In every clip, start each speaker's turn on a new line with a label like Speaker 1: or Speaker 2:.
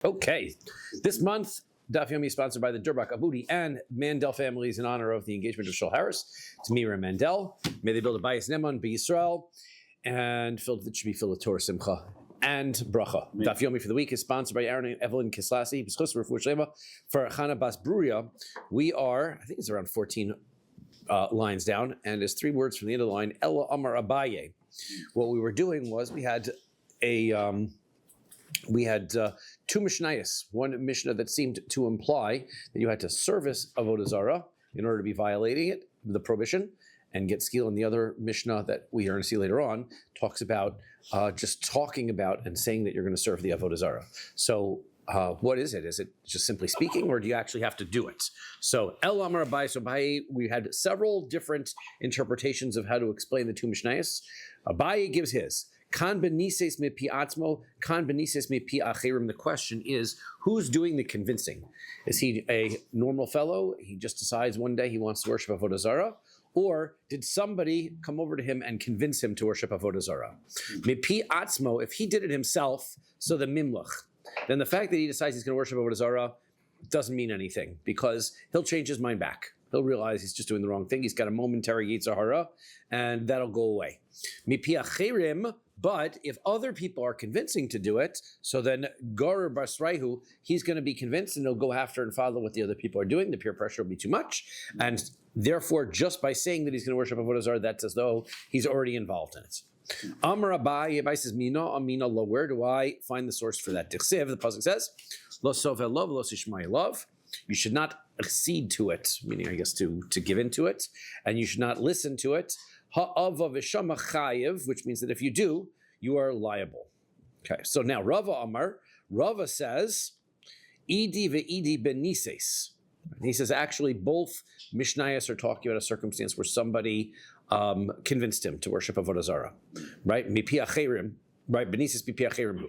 Speaker 1: Okay, this month, Daf Yomi is sponsored by the Durbach Abudi and Mandel families in honor of the engagement of Shul Harris to Mira Mandel. May they build a bayis neman b'Yisrael and it should be filled with Torah Simcha and Bracha. Daf Yomi for the week is sponsored by Aaron and Evelyn Kislasi. For Chana Bas Bruria, we are, I think it's around 14 lines down, and there's 3 words from the end of the line, Ella Amar Abaye. What we were doing was we had two Mishnayos, one Mishnah that seemed to imply that you had to service Avodah Zarah in order to be violating it, the prohibition, and get skill. And the other Mishnah that we are going to see later on talks about just talking about and saying that you're going to serve the Avodah Zarah. So what is it? Is it just simply speaking, or do you actually have to do it? So El Amar Abai, so Abai, we had several different interpretations of how to explain the two Mishnayos. Abai gives his. Kan benises me pi atzmo, kan benises me pi acherim. The question is, who's doing the convincing? Is he a normal fellow? He just decides one day he wants to worship Avodah Zarah? Or did somebody come over to him and convince him to worship Avodah Zarah? Me pi atzmo, if he did it himself, so the mimlach. Then the fact that he decides he's going to worship Avodah Zarah doesn't mean anything, because he'll change his mind back. He'll realize he's just doing the wrong thing. He's got a momentary Yetzer Hara, and that'll go away. Mipi acherim, but if other people are convincing to do it, so then Gorer Basraihu, he's going to be convinced and he'll go after and follow what the other people are doing. The peer pressure will be too much. And therefore, just by saying that he's going to worship Avodah Zarah, that's as though he's already involved in it. Amar Abai, Abai says, Mina, Amina, lo, where do I find the source for that? Dichsev, the pasuk says, Lo sovel love, lo sishmai love. You should not accede to it, meaning, I guess, to give into it, and you should not listen to it. Ha'ava v'shama chayiv, which means that if you do, you are liable. Okay, so now Rava Amar, Rava says, Idi ve'idi benises. He says, actually, both Mishnayos are talking about a circumstance where somebody convinced him to worship Avodah Zarah, right? Mipi acherim. Right, Benisis pipi acherim.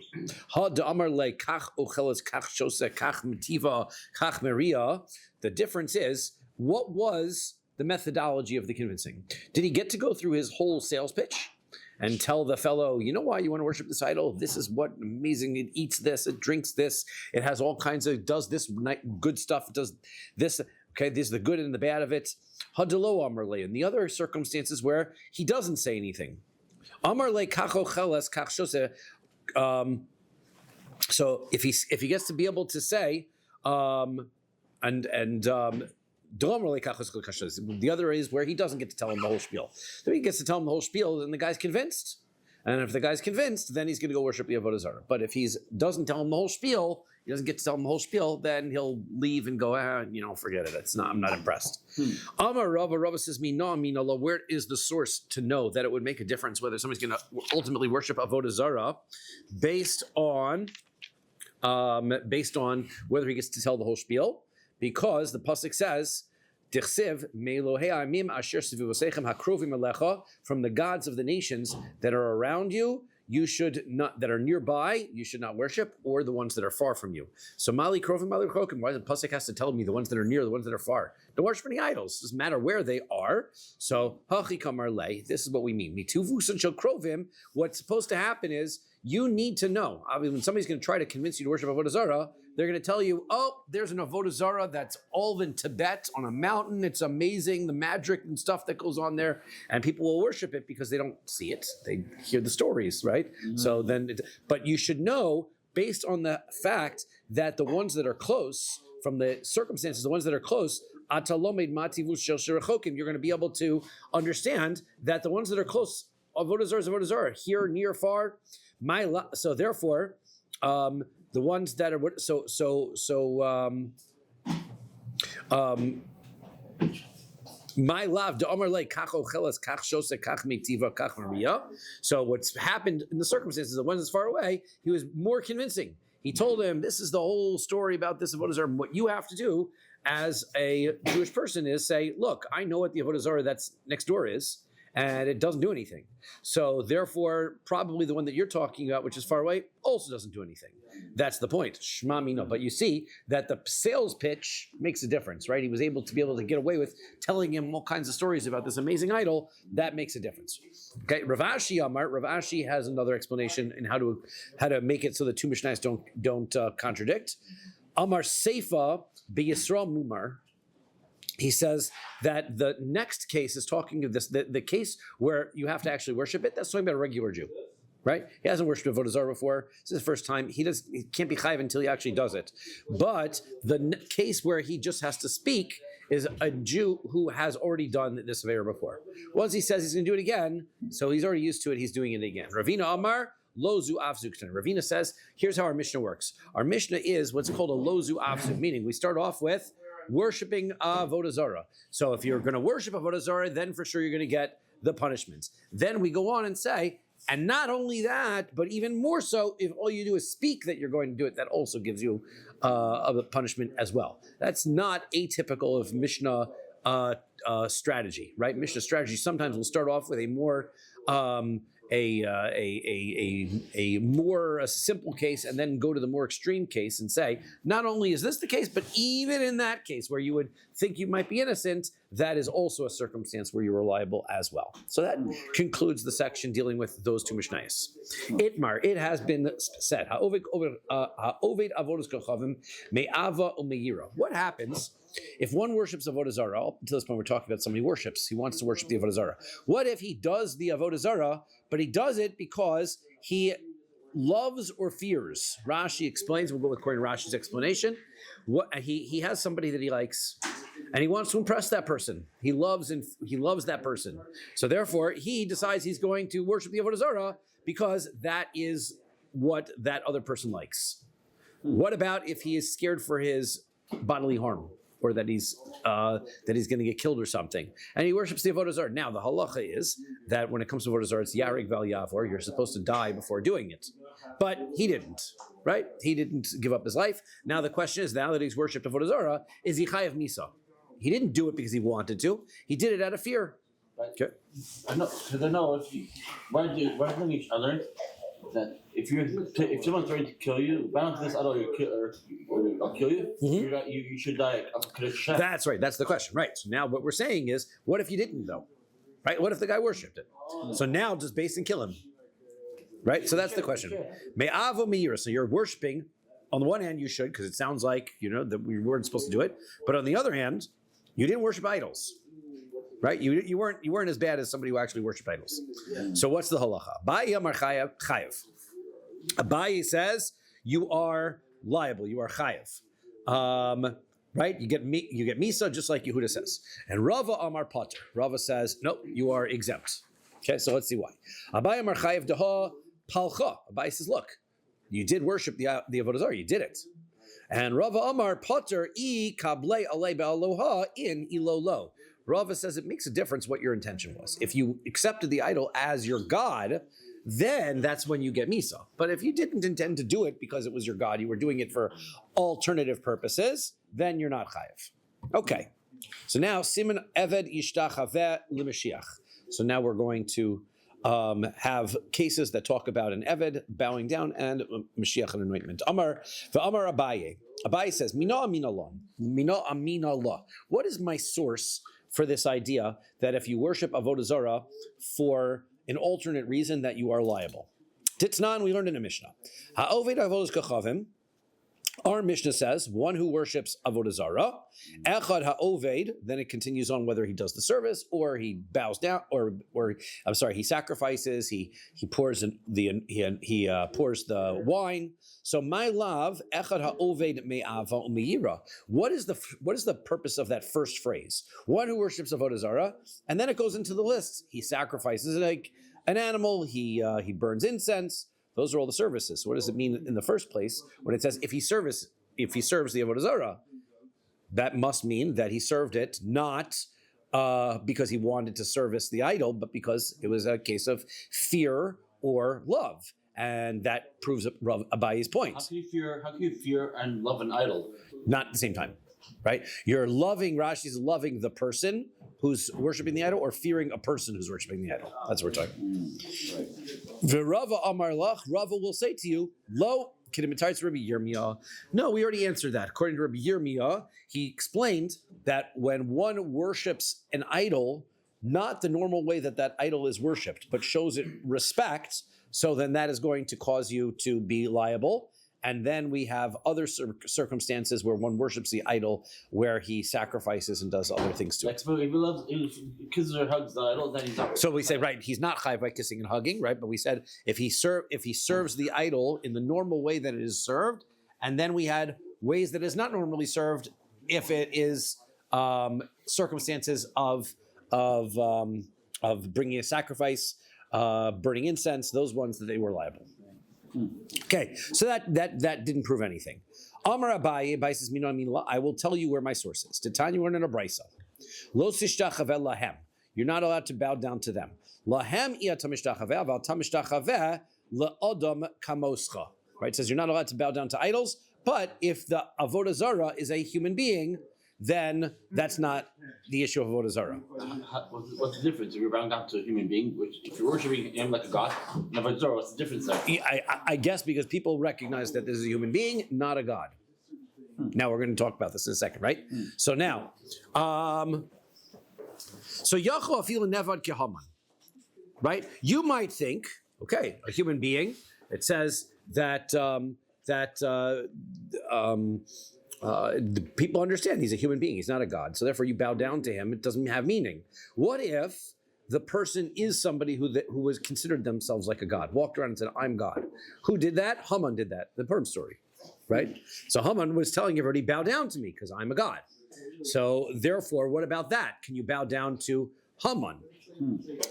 Speaker 1: Ha da'amar le kach ocheles kach shose kach metiva kach meria. The difference is, what was the methodology of the convincing? Did he get to go through his whole sales pitch and tell the fellow, you know why you want to worship this idol? This is what amazing, it eats this, it drinks this, it has all kinds of, does this good stuff, it does this, okay, this is the good and the bad of it. Ha delo amar le. In the other circumstances where he doesn't say anything. Amar le kacho cheles kach shose. So if he gets to be able to say the other is where he doesn't get to tell him the whole spiel. Then he gets to tell him the whole spiel, and the guy's convinced. And if the guy's convinced, then he's going to go worship the Avodah Zarah. But if he doesn't tell him the whole spiel, he doesn't get to tell him the whole spiel, then he'll leave and go, forget it. I'm not impressed. Amar Rava says, Mina, where is the source to know that it would make a difference whether somebody's going to ultimately worship Avodah Zarah based on whether he gets to tell the whole spiel? Because the pasuk says, from the gods of the nations that are around you, you should not, that are nearby, you should not worship, or the ones that are far from you. So Mali Krovim, Mali Krokim, why the pasuk has to tell me the ones that are near, the ones that are far? Don't worship any idols. It doesn't matter where they are. So Hachi Kamar Le, this is what we mean. Mituvusan Shel Krovim, what's supposed to happen is you need to know. Obviously, when somebody's going to try to convince you to worship Avodah Zarah, they're going to tell you, oh, there's an Avodah Zarah that's all in Tibet on a mountain. It's amazing, the magic and stuff that goes on there. And people will worship it because they don't see it. They hear the stories, right? Mm-hmm. So then, but you should know, based on the fact that the ones that are close, from the circumstances, the ones that are close, you're going to be able to understand that the ones that are close, Avodah Zarah is Avodah Zarah, here, near, far. So therefore, the ones that are my love, so what's happened in the circumstances, the ones that's far away, he was more convincing. He told him, this is the whole story about this Avodah Zarah. What you have to do as a Jewish person is say, look, I know what the Avodah Zarah that's next door is, and it doesn't do anything. So therefore, probably the one that you're talking about, which is far away, also doesn't do anything. That's the point. Shema Mino. But you see that the sales pitch makes a difference, right? He was able to get away with telling him all kinds of stories about this amazing idol. That makes a difference. Okay, Rav Ashi has another explanation in how to make it so the two Mishnayos don't contradict. Amar Seifa B'Yisrael Mumar. He says that the next case is talking of this, the case where you have to actually worship it. That's talking about a regular Jew, right? He hasn't worshipped Avodah Zarah before. This is the first time. He can't be chayiv until he actually does it. But the case where he just has to speak is a Jew who has already done this avera before. Once he says he's going to do it again, so he's already used to it, he's doing it again. Ravina Amar, Lozu Avzuktan. Ravina says, here's how our Mishnah works. Our Mishnah is what's called a Lozu Avzuk, meaning we start off with worshipping Avodah Zarah. So if you're going to worship Avodah Zarah, then for sure you're going to get the punishments. Then we go on and say, and not only that, but even more so, if all you do is speak that you're going to do it, that also gives you a punishment as well. That's not atypical of Mishnah strategy, right? Mishnah strategy sometimes will start off with a more a more simple case and then go to the more extreme case and say, not only is this the case, but even in that case where you would think you might be innocent, that is also a circumstance where you are liable as well. So that concludes the section dealing with those two Mishnayos. Itmar, it has been said, what happens if one worships Avodah Zarah? Up until this point, we're talking about somebody worships. He wants to worship the Avodah Zarah. What if he does the Avodah Zarah, but he does it because he loves or fears? Rashi explains. We'll go according to Rashi's explanation. What he has somebody that he likes, and he wants to impress that person. He loves that person. So therefore, he decides he's going to worship the Avodah Zarah because that is what that other person likes. What about if he is scared for his bodily harm, or that he's going to get killed or something, and he worships the Avodah Zarah? Now, the halacha is that when it comes to Avodah Zarah, it's Yarig Val Yavor. You're supposed to die before doing it. But he didn't, right? He didn't give up his life. Now the question is, now that he's worshipped Avodah Zarah, is he chayav misa? He didn't do it because he wanted to. He did it out of fear. Okay.
Speaker 2: I know, because I know if you, one thing I learned that if someone's trying to kill you, bound to this idol, I'll kill you. Mm-hmm. You should die.
Speaker 1: That's right. That's the question, right? So now what we're saying is, what if you didn't though? Right? What if the guy worshipped it? So now just base and kill him. Right? So that's the question. Me'avo me'yira. So you're worshiping. On the one hand, you should, because it sounds like that we weren't supposed to do it. But on the other hand, you didn't worship idols, right? You weren't as bad as somebody who actually worshipped idols. So what's the halacha? Abaye amar chayav. Abaye says you are liable. You are chayav. Right? You get misa just like Yehuda says. And Rava amar pater. Rava says no, you are exempt. Okay, so let's see why. Abaye amar chayav daha palcha. Abaye says, look, you did worship the Avodah Zarah. You did it. And Rava Amar Potter I Kablei Alei Be'aloha in Ilolo. Rava says it makes a difference what your intention was. If you accepted the idol as your god, then that's when you get misa. But if you didn't intend to do it because it was your god, you were doing it for alternative purposes, then you're not chayav. Okay. So now Siman Eved Ishtachaveh L'Mashiach. So now we're going to have cases that talk about an Eved bowing down and Mashiach and anointment. Amar Abaye. Abaye says, Mina Amina Allah. What is my source for this idea that if you worship Avodah Zarah for an alternate reason that you are liable? Titnan, we learned in a Mishnah. Ha'oved avodas kachavim. Our Mishnah says, one who worships Avodah Zarah, Echad ha'oved, then it continues on whether he does the service or he bows down, or he sacrifices, he pours pours the wine. So my love, Echad ha'oved me'ava u'me'ira. What is the purpose of that first phrase? One who worships Avodah Zarah, and then it goes into the list. He sacrifices like an animal, he burns incense. Those are all the services. So what does it mean in the first place when it says if he serves the Avodah Zarah? That must mean that he served it not because he wanted to service the idol, but because it was a case of fear or love, and that proves Abaye's point.
Speaker 2: How can you fear and love an idol?
Speaker 1: Not at the same time, right? You're loving. Rashi's loving the person who's worshiping the idol, or fearing a person who's worshiping the idol. That's what we're talking about. V'Rava Amar Lach, Rava will say to you, Lo Kidimitar's Rabbi Yirmiyah. No, we already answered that. According to Rabbi Yirmiyah, he explained that when one worships an idol, not the normal way that that idol is worshipped, but shows it respect, so then that is going to cause you to be liable. And then we have other circumstances where one worships the idol, where he sacrifices and does other things to it.
Speaker 2: If kisses or hugs the idol, then he's not.
Speaker 1: So we say, right, he's not chayv by kissing and hugging, right? But we said if he serves the idol in the normal way that it is served, and then we had ways that it is not normally served, if it is circumstances of bringing a sacrifice, burning incense, those ones that they were liable. Okay, so that didn't prove anything. Amar Abaye, Abaye says, I will tell you where my source is. Titania, we're in a brisa. Lo tishtachaveh lahem. You're not allowed to bow down to them. Lahem iya tamishtachaveh, aval tamishtachaveh le'odom kamoscha. Right, it says you're not allowed to bow down to idols, but if the avodah zarah is a human being, then that's not the issue of avodah zarah.
Speaker 2: What's the difference if you're bowing down to a human being? Which, if you're worshiping him like a god, avodah zarah, what's the difference there?
Speaker 1: I guess because people recognize that this is a human being, not a god. Now we're going to talk about this in a second, right? So now, so Yacho afilu nevad kehaman, right? You might think, okay, a human being. It says that the people understand he's a human being, he's not a god, so therefore you bow down to him. It doesn't have meaning. What if the person is somebody who was considered themselves like a god, walked around and said, I'm God? Who did that? Haman did that, the Purim story, right? So Haman was telling everybody, bow down to me because I'm a god. So therefore, what about that? Can you bow down to Haman?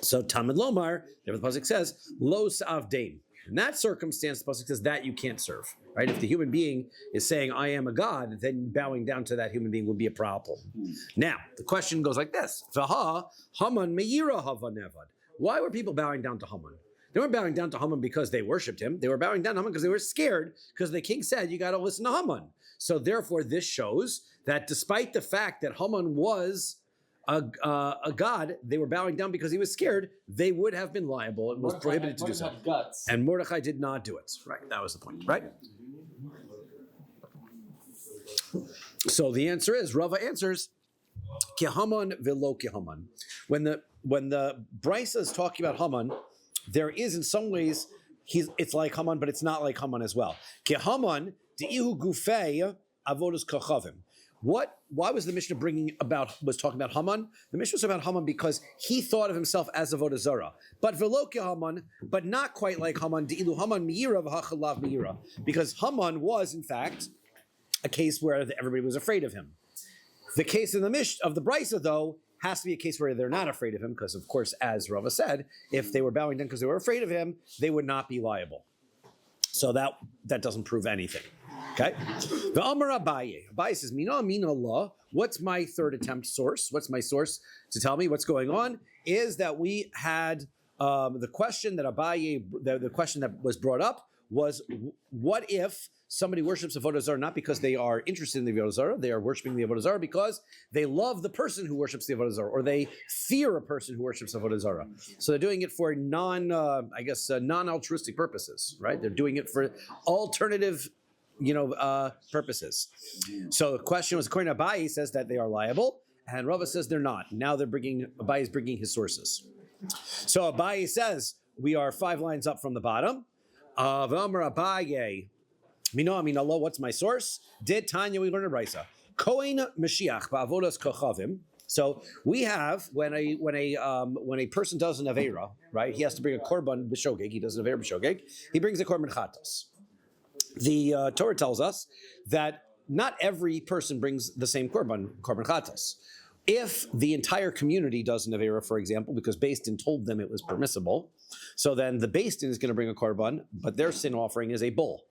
Speaker 1: So Talmud Lomar, the pasuk says, lo sa'avdein. In that circumstance, the pasuk says that you can't serve. Right? If the human being is saying, I am a god, then bowing down to that human being would be a problem. Now, the question goes like this. V'ha, Haman me'ira hava nevad. Why were people bowing down to Haman? They weren't bowing down to Haman because they worshipped him. They were bowing down to Haman because they were scared, because the king said, you got to listen to Haman. So therefore, this shows that despite the fact that Haman was a god, they were bowing down because he was scared. They would have been liable and was prohibited to do so. And Mordechai did not do it. Right, that was the point, right? So the answer is, Rava answers, Kehaman velo kehaman. When the Brisa is talking about Haman, there is in some ways it's like Haman, but it's not like Haman as well. Kehaman deihu gufei avodas kochavim. Why was the Mishnah was talking about Haman? The Mishnah was about Haman because he thought of himself as avodah zarah, but velo kehaman, but not quite like Haman. Deilu Haman meira v'hachalav meira, because Haman was in fact a case where everybody was afraid of him. The case in the Mishnah of the Brisa, though, has to be a case where they're not afraid of him, because of course, as Rava said, if they were bowing down because they were afraid of him, they would not be liable. So that doesn't prove anything. Okay? The Amar Abaye. Abaye says, Mina Allah. What's my third attempt source? What's my source to tell me what's going on? Is that we had the question that Abaye, the question that was brought up was, what if somebody worships avodah zarah not because they are interested in the avodah zarah, they are worshiping the avodah zarah because they love the person who worships the avodah zarah, or they fear a person who worships avodah zarah. So they're doing it for non-altruistic purposes, right? They're doing it for alternative, purposes. So the question was, according to Abaye, says that they are liable, and Rava says they're not. Now Abaye is bringing his sources. So Abaye says we are 5 lines up from the bottom. V'amar Abaye. Allah, what's my source? Did Tanya, we learn in Brisa. Kohen Mashiach ba'avodas kochavim. So we have when a person does an avera, right? He has to bring a korban b'shogeg. He does an avera b'shogeg. He brings a korban chatos. The Torah tells us that not every person brings the same korban chatos. If the entire community does an avera, for example, because Beis Din told them it was permissible, so then the Beis Din is going to bring a korban, but their sin offering is a bull.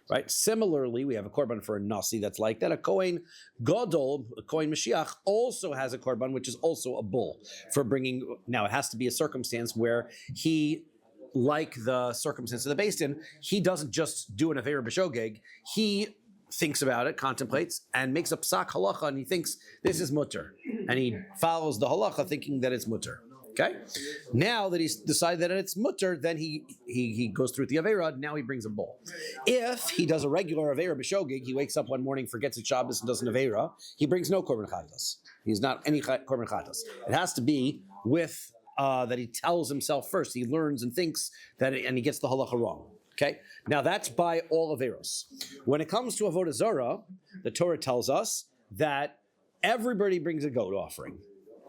Speaker 1: Right. Similarly, we have a korban for a nasi that's like that. A Kohen Gadol, a Kohen Mashiach, also has a korban, which is also a bull for bringing. Now, it has to be a circumstance where he, like the circumstance of the Beis Din, he doesn't just do an avera b'shogeg. He thinks about it, contemplates, and makes a psak halacha, and he thinks this is mutter, and he follows the halacha thinking that it's mutter. Okay. Now that he's decided that it's mutter, then he goes through the avera. Now he brings a bull. If he does a regular avera b'shogeg, he wakes up one morning, forgets it's Shabbos, and does an avera. He brings no korban chatas. He's not any korban chatas. It has to be with that he tells himself first. He learns and thinks that, and he gets the halacha wrong. Okay. Now that's by all averos. When it comes to avodah zarah, the Torah tells us that everybody brings a goat offering.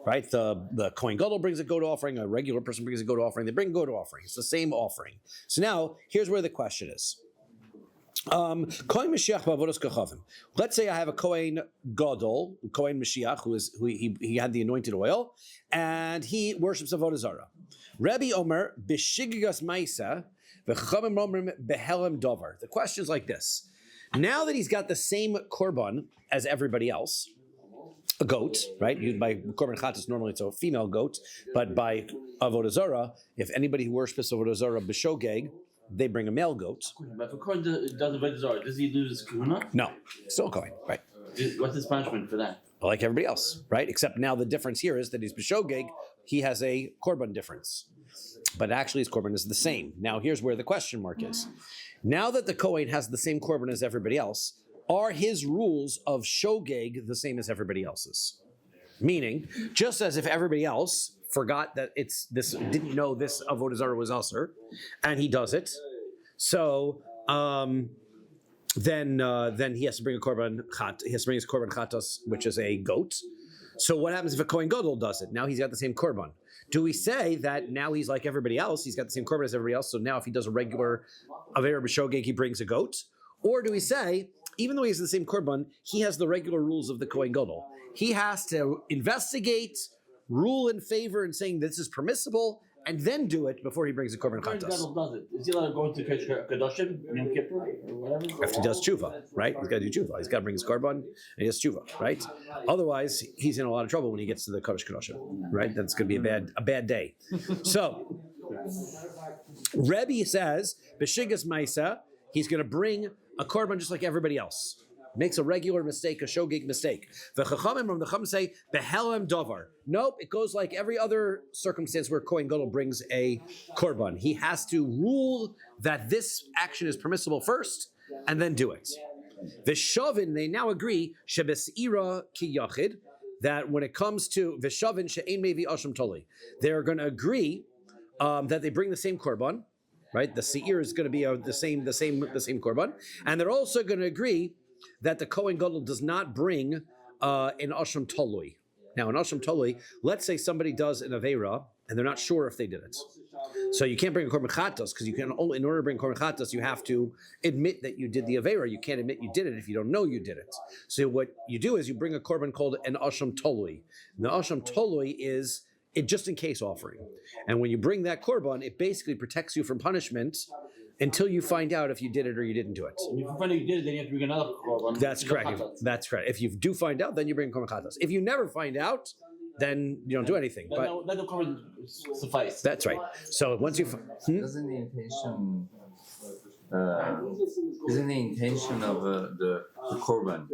Speaker 1: Right, the Kohen Gadol brings a goat offering. A regular person brings a goat offering. They bring a goat offering. It's the same offering. So now, here's where the question is. Kohen Mashiach b'avodos kachavim. Let's say I have a Kohen Gadol, Kohen Mashiach, who he had the anointed oil, and he worships avodah zarah. Rabbi Omer b'shigigas ma'isa v'chachamim omrim behelem dover. The question is like this: now that he's got the same korban as everybody else, a goat, right? Used by korban chatas, normally it's a female goat, but by avodah zarah, if anybody who worships avodah zarah b'shogeg, they bring a male goat.
Speaker 2: But if a Kohen does avodah zarah, does he lose his kahuna?
Speaker 1: No, still a Kohen, right?
Speaker 2: What's his punishment for that?
Speaker 1: Like everybody else, right? Except now the difference here is that he's b'shogeg, he has a korban difference. But actually his korban is the same. Now here's where the question mark is. Now that the Kohen has the same korban as everybody else, are his rules of shogeg the same as everybody else's? Meaning, just as if everybody else forgot that didn't know this avodah zarah was aser, and he does it, so then he has to bring a korban chat. He has to bring his korban chatos, which is a goat. So what happens if a Kohen Gadol does it? Now he's got the same korban. Do we say that now he's like everybody else? He's got the same korban as everybody else. So now if he does a regular avera b'shogeg, he brings a goat, or do we say, even though he has the same korban, he has the regular rules of the Kohen Gadol? He has to investigate, rule in favor, and saying this is permissible, and then do it before he brings a korban
Speaker 2: Kohen
Speaker 1: chatas.
Speaker 2: Gadol does it. Is he allowed to go into Kedoshim, Yom Kippur, or whatever?
Speaker 1: If he does tshuva, right? He's got to do tshuva. He's got to bring his korban, and he does tshuva, right? Otherwise, he's in a lot of trouble when he gets to the Kodesh Kedoshim, right? That's going to be a bad day. So, Rebbe says, B'shigas Maisa, he's going to bring a korban just like everybody else. Makes a regular mistake, a shogeg mistake. The Chachamim from the Chacham say, Behelem Dovar. Nope, it goes like every other circumstance where Kohen Gadol brings a korban. He has to rule that this action is permissible first, and then do it. Vishavin, they now agree, Shebes'ira ki yachid, that when it comes to Vishavin she'ein mevi asham toli, they're going to agree that they bring the same korban, right? The seir is going to be the same korban, and they're also going to agree that the Kohen Gadol does not bring an asham tolui. Now, an asham tolui, let's say somebody does an avera and they're not sure if they did it. So you can't bring a korban chatos because you can only, in order to bring korban chatos, you have to admit that you did the avera. You can't admit you did it if you don't know you did it. So what you do is you bring a korban called an asham tolui. And the asham tolui is a just in case offering. And when you bring that korban, it basically protects you from punishment until you find out if you did it or you didn't do it.
Speaker 2: And if you find out you did it, then you have to bring another korban.
Speaker 1: That's correct. That's correct. If you do find out, then you bring korban chatas. If you never find out, then you don't do anything. But
Speaker 2: let the korban suffice.
Speaker 1: That's right. So once you
Speaker 3: Doesn't the intention isn't the intention of the korban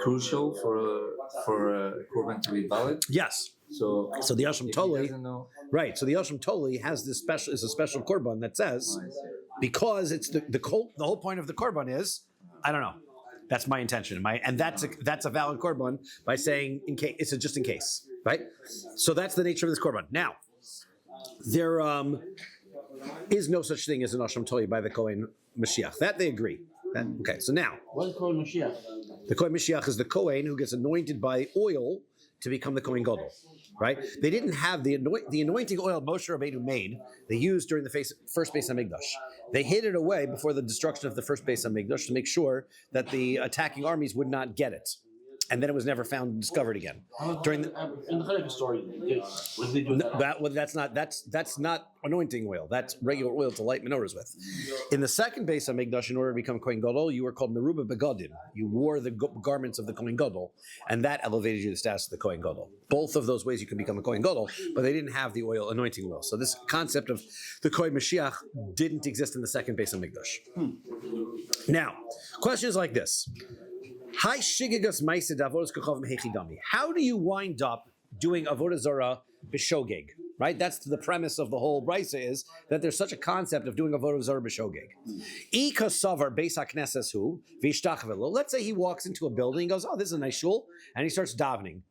Speaker 3: crucial for a korban to be valid?
Speaker 1: yes.
Speaker 3: So
Speaker 1: the Asham
Speaker 3: if
Speaker 1: Toli,
Speaker 3: he doesn't know,
Speaker 1: right? So the Asham Toli has this special is a special korban that says, because it's the whole point of the korban is, I don't know. That's my intention. And that's a valid korban by saying in case it's a just in case, right? So that's the nature of this korban. Now, there is no such thing as an Asham Toli by the Kohen Mashiach. That they agree. Okay. So now,
Speaker 2: What is Kohen Mashiach?
Speaker 1: the Kohen Mashiach is the Kohen who gets anointed by oil to become the Kohen Gadol. Right? They didn't have the anointing oil Moshe Rabbeinu made. They used during the first Beis Hamikdash. They hid it away before the destruction of the first Beis Hamikdash to make sure that the attacking armies would not get it, and then it was never found and discovered again. During the
Speaker 2: in the Chaylev story, what did they do with that?
Speaker 1: that's not anointing oil. That's regular oil to light menorahs with. In the second Beis Hamikdash, in order to become Kohen Gadol, you were called Meruba Begadim. You wore the garments of the Kohen Gadol, and that elevated you to the status of the Kohen Gadol. Both of those ways you can become a Kohen Gadol, but they didn't have the anointing oil. So this concept of the Kohen Mashiach didn't exist in the second Beis Hamikdash. Now, questions like this. How do you wind up doing avodah zarah b'shogeg? right? That's the premise of the whole brisa is that there's such a concept of doing avodah zarah b'shogeg. Ika savar beis hakneses hu v'ishtachvelo. Let's say he walks into a building and goes, oh, this is a nice shul, and he starts davening.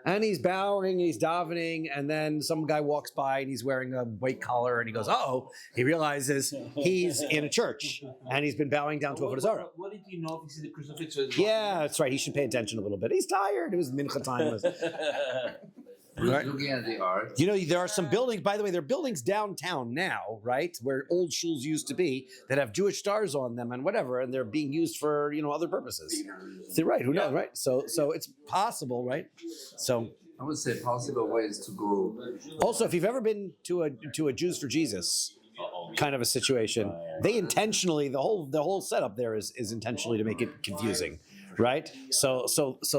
Speaker 1: And he's bowing, he's davening, and then some guy walks by and he's wearing a white collar and he goes, oh, he realizes he's in a church and he's been bowing down to avodah zarah.
Speaker 2: What did you know if you see the crucifix?
Speaker 1: Yeah, that's right. He should pay attention a little bit. He's tired. It was mincha time. Right.
Speaker 3: Looking at the art.
Speaker 1: You know, there are some buildings, by the way, there are buildings downtown now, right, where old shuls used to be that have Jewish stars on them and whatever, and they're being used for, other purposes. So, right, who knows, right? So it's possible, right? So
Speaker 3: I would say possible ways to go.
Speaker 1: also, if you've ever been to a Jews for Jesus kind of a situation, they intentionally, the whole setup there is intentionally to make it confusing. Right, so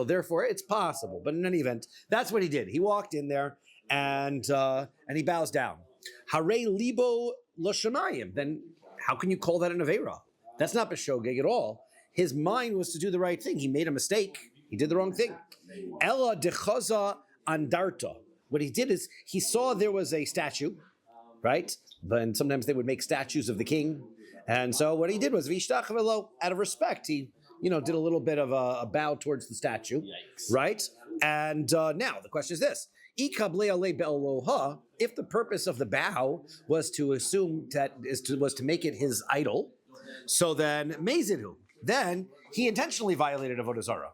Speaker 1: therefore it's possible. But in any event, that's what he did. He walked in there and he bows down. Hare libo l'shamayim. Then how can you call that an avera? That's not b'shogeg at all. His mind was to do the right thing. He made a mistake. He did the wrong thing. Ella dechaza andarta. What he did is he saw there was a statue, right? But sometimes they would make statues of the king, and so what he did was vishtachvelo, out of respect, he did a little bit of a bow towards the statue. Yikes. Right? And now the question is this. If the purpose of the bow was to assume was to make it his idol, so then mezidhu, then he intentionally violated avodah zarah.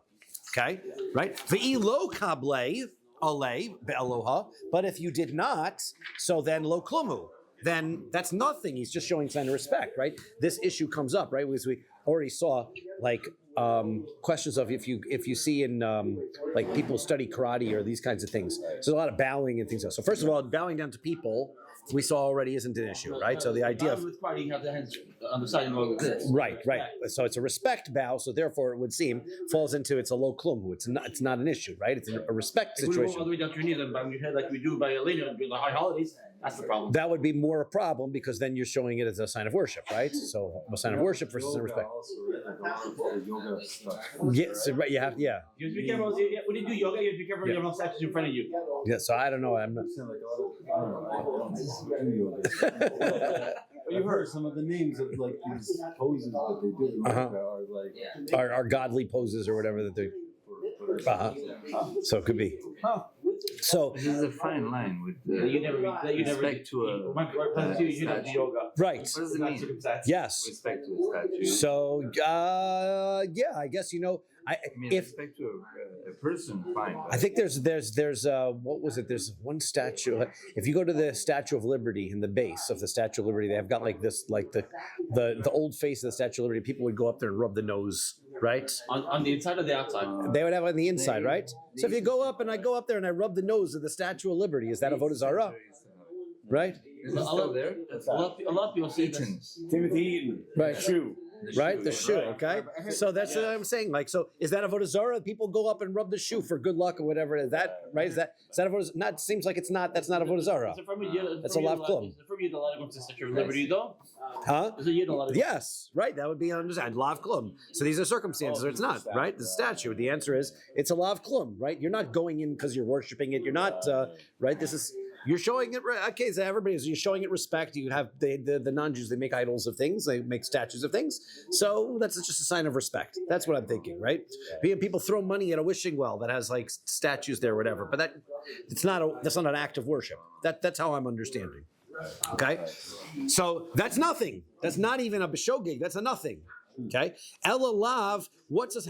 Speaker 1: Okay? Right? Ve'ilo kable alei be'eloha, but if you did not, so then lo klumu. Then that's nothing. He's just showing sign of respect, right? This issue comes up, right? Because we already saw questions of if you see in people study karate or these kinds of things. So there's a lot of bowing and things like that. So first of all, bowing down to people we saw already isn't an issue, right? So the idea of
Speaker 2: with karate, you have the hands on the side and go like this.
Speaker 1: right. So it's a respect bow. So therefore, it would seem falls into it's a low klum. It's not an issue, right? It's a respect
Speaker 2: If we go all the
Speaker 1: situation.
Speaker 2: way down to your knees and bang your head like we do by later during the high holidays, that's the problem.
Speaker 1: That would be more a problem because then you're showing it as a sign of worship, right? So a sign of worship versus a respect. Yes, right. You have, yeah.
Speaker 2: You have to be careful when you do yoga. You have to be careful you don't have statues in front of you.
Speaker 1: Yeah. So I don't know. I'm not.
Speaker 4: But you heard some of the names of like these poses that they do in America are like
Speaker 1: Our godly poses or whatever that they. So it could be. So
Speaker 3: This is a fine line with
Speaker 2: You never
Speaker 3: respect to a
Speaker 2: you don't do yoga.
Speaker 1: right.
Speaker 3: What does it mean?
Speaker 1: Yes.
Speaker 3: Respect to a statue.
Speaker 1: So yeah, I guess
Speaker 3: I mean,
Speaker 1: if
Speaker 3: respect to a person, fine.
Speaker 1: I think there's what was it? There's one statue. If you go to the Statue of Liberty in the base of the Statue of Liberty, they have got like this, like the old face of the Statue of Liberty. People would go up there and rub the nose, right?
Speaker 2: On the inside or the outside?
Speaker 1: They would have it on the inside, right? So if you go up and I go up there and I rub the nose of the Statue of Liberty, is that avodah zarah? Right?
Speaker 3: Is it still there?
Speaker 2: A lot of people say
Speaker 3: Eaton.
Speaker 4: Timothy Eaton,
Speaker 1: Right.
Speaker 4: shoe.
Speaker 1: Right, the shoe, okay? So that's what I'm saying. Like, so is that avodah zarah? People go up and rub the shoe for good luck or whatever. Is that right? Is that avodah? Not seems like it's not. That's not avodah zarah. That's a lav klum.
Speaker 2: Is it from you the lot of Statue of Liberty though?
Speaker 1: Huh?
Speaker 2: Is it you the lot of
Speaker 1: Yes, right. That would be understand lav klum. So these are circumstances, or it's not, right? The statue. The answer is it's a lav klum, right? You're not going in because you're worshiping it. You're not right. This is. You're showing it. Okay, so you're showing it respect. You have the non-Jews. They make idols of things. They make statues of things. So that's just a sign of respect. That's what I'm thinking, right? People throw money at a wishing well that has like statues there, or whatever. But that's not an act of worship. That's how I'm understanding. Okay, so that's nothing. That's not even a b'shogeg. That's a nothing. Okay, ela lav.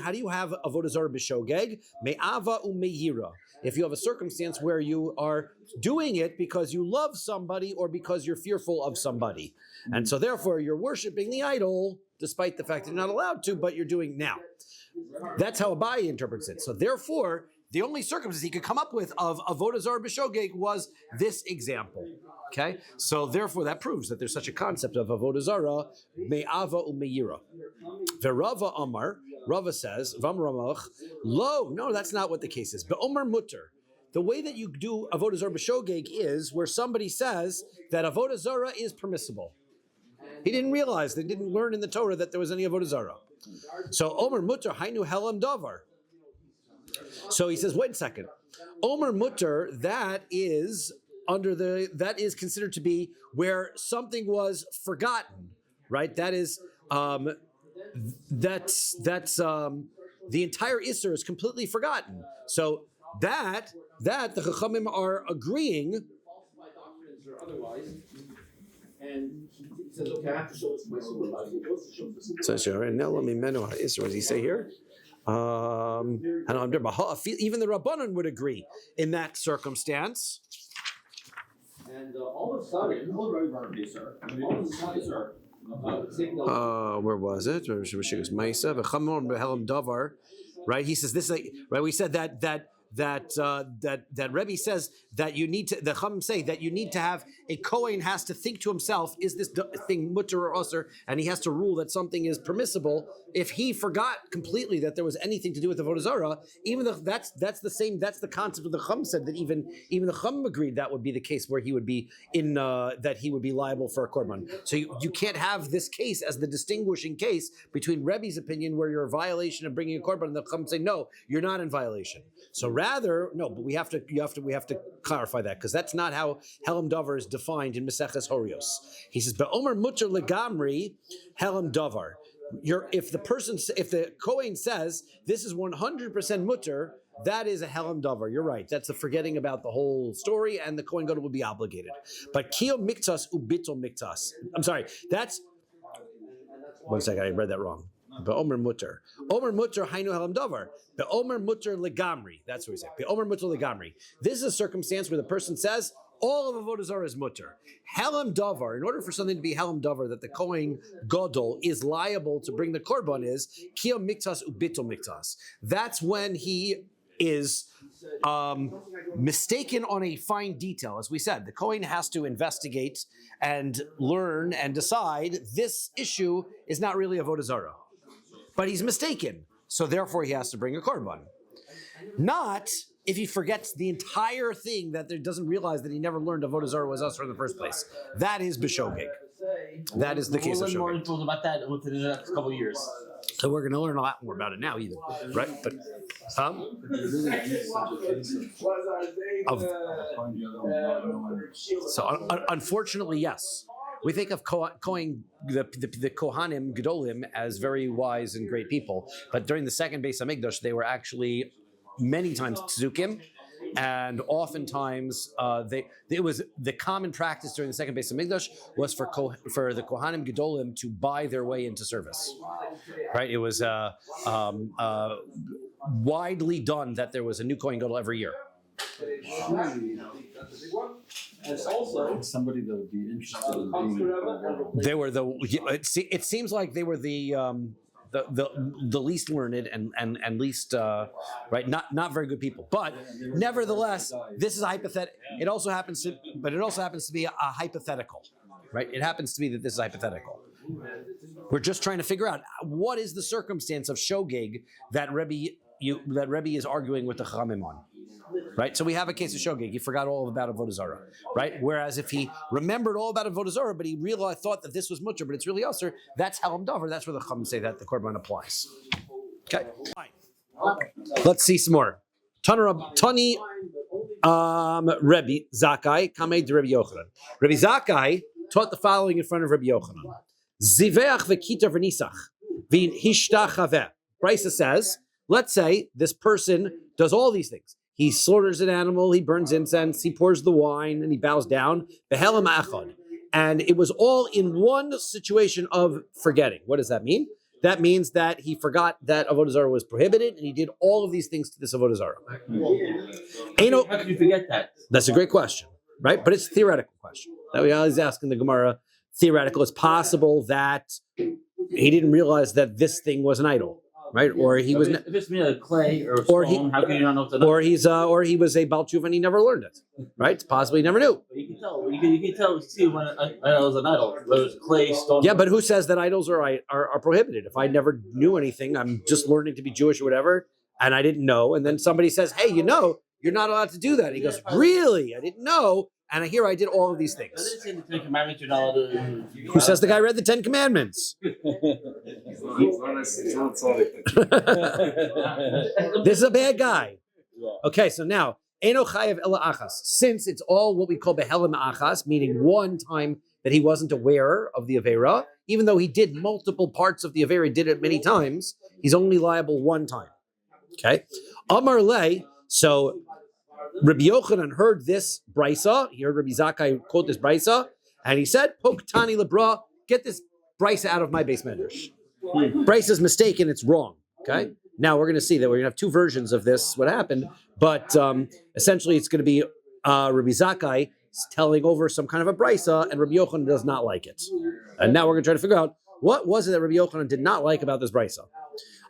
Speaker 1: How do you have avodah zarah b'shogeg? Me'ava u'meyira. If you have a circumstance where you are doing it because you love somebody or because you're fearful of somebody, and so therefore you're worshiping the idol, despite the fact that you're not allowed to, but you're doing now. That's how Abai interprets it. So therefore, the only circumstance he could come up with of avodah zarah b'shogeg was this example. Okay, so therefore that proves that there's such a concept of avodah zarah me'ava u'me'yira. Verava Amar. Rava says, Vamramach, lo, no, that's not what the case is. But Omar Mutter, the way that you do avodah zarah b'shogeg is where somebody says that avodah zarah is permissible. He didn't realize, they didn't learn in the Torah that there was any avodah zarah. So Omar Mutter, Hainu Helam Davar. So he says, wait a second. Omar Mutter, that is that is considered to be where something was forgotten, right? That is that's the entire Isser is completely forgotten. So that the Chachamim are agreeing. And he says, okay, I have to show this to my supervisor. What does he say here? Even the Rabbanan would agree in that circumstance. And all of a sudden, where was it? Right? He says this. Right? We said that Rebbe says that you need to. The Chachamim say that you need to have a Kohen has to think to himself: is this thing mutter or usher? And he has to rule that something is permissible. If he forgot completely that there was anything to do with the Avodah Zarah, even though that's the same. That's the concept of the Chachamim said that even the Chachamim agreed that would be the case where he would be that he would be liable for a korban. So you can't have this case as the distinguishing case between Rebbe's opinion where you're a violation of bringing a korban, and the Chachamim say no, you're not in violation. So rather, no, but we have to clarify that because that's not how Helam Davar is defined in Maseches Horios. He says, "Be'omer mutter legamri Helam Davar." If the Kohen says this is 100% mutter, that is a Helam Davar. You're right. That's the forgetting about the whole story, and the Kohen Gadol will be obligated. But Kiyom Miktas Ubitol Miktas. I'm sorry. That's one second. I read that wrong. Be'omer mutter. Omer mutter hainu Helam Davar. Be'omer mutter legamri. That's what we say. Be'omer mutter legamri. This is a circumstance where the person says all of Avodah Zarah is mutter. Helam Davar, in order for something to be Helam Davar, that the Kohen Gadol is liable to bring the korban is Kiyom Miktas Ubitol Miktas. That's when he is mistaken on a fine detail. As we said, the Kohen has to investigate and learn and decide this issue is not really Avodah Zarah. But he's mistaken, so therefore he has to bring a korban. Not if he forgets the entire thing that there doesn't realize that he never learned Avodah Zarah was usher in the first place. That is b'shogeg. That is the case of shogeg.
Speaker 2: We'll learn more about that within the next couple of years.
Speaker 1: So we're going to learn a lot more about it now, even, right? But unfortunately, yes. We think of the Kohanim Gedolim as very wise and great people, but during the second Beis Hamikdash, they were actually many times tzukim, and oftentimes it was the common practice during the second Beis Hamikdash was for the Kohanim Gedolim to buy their way into service. Right? It was widely done that there was a new Kohen Gadol every year.
Speaker 4: And also somebody that would be interested in being
Speaker 1: they were it seems like they were the least learned and least right, not very good people. But nevertheless, this is a hypothetical. It also happens to be a hypothetical, right? It happens to be that this is hypothetical. We're just trying to figure out what is the circumstance of shogeg that Rebbe is arguing with the Chachamim on. Right, so we have a case of shogeg. He forgot all about Avodah Zarah, right? Whereas if he remembered all about Avodah Zarah, but he thought that this was mutter, but it's really usher, that's Helam Davar. That's where the Chachamim say that the korban applies. Okay, fine. Let's see some more. Tani Rebbe Zakkai Kamei de Rebbe Yochanan. Rebbe Zakkai taught the following in front of Rebbe Yochanan: Ziveach v'kita v'nisach v'hishtachaveh. Brisa says, let's say this person does all these things. He slaughters an animal, he burns incense, he pours the wine, and he bows down. Behelam achad. And it was all in one situation of forgetting. What does that mean? That means that he forgot that Avodah Zarah was prohibited, and he did all of these things to this Avodah Zarah.
Speaker 2: How can you forget that?
Speaker 1: That's a great question, right? But it's a theoretical question. That we always ask in the Gemara. Theoretical. It's possible that he didn't realize that this thing was an idol. Right, or he was.
Speaker 2: If it's made of clay or stone, how can you not know?
Speaker 1: Or he was a Baal Tshuva and he never learned it. Right, it's possible he never knew.
Speaker 2: You can tell. You can tell. See when it was an idol. Whether it's clay, stone.
Speaker 1: Yeah, but who says that idols are prohibited? If I never knew anything, I'm just learning to be Jewish or whatever, and I didn't know, and then somebody says, "Hey, you're not allowed to do that." He goes, "Really? I didn't know." And here I did all of these things. Who says the guy read the Ten Commandments? This is a bad guy. Okay, so now Eno chayev ela achas. Since it's all what we call behelim achas, meaning one time that he wasn't aware of the avera, even though he did multiple parts of the avera, did it many times, he's only liable one time. Okay, Amar le. So Rabbi Yochanan heard this brisa. He heard Rabbi Zakkai quote this brisa, and he said, "Pok tani lebra, get this brisa out of my base medrash. Brisa is mistaken; it's wrong." Okay. Now we're going to see that we're going to have two versions of this. What happened? But essentially, it's going to be Rabbi Zakkai telling over some kind of a brisa, and Rabbi Yochanan does not like it. And now we're going to try to figure out what was it that Rabbi Yochanan did not like about this brisa.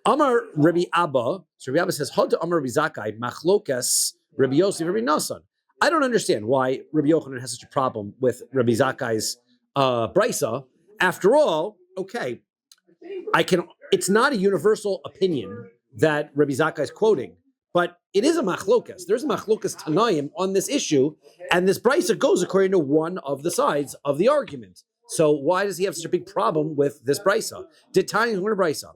Speaker 1: Amar Rabbi Abba. So Rabbi Abba says, "Hod Amar Rabbi Zakkai machlokas Rabbi Yossi Rabbi Nasan." I don't understand why Rabbi Yochanan has such a problem with Rabbi Zakkai's brisa. After all, okay, it's not a universal opinion that Rabbi Zakkai is quoting, but it is a machlokas. There's a machlokas tanaim on this issue, and this brisa goes according to one of the sides of the argument. So why does he have such a big problem with this brisa? Did Tanya learn a brisa?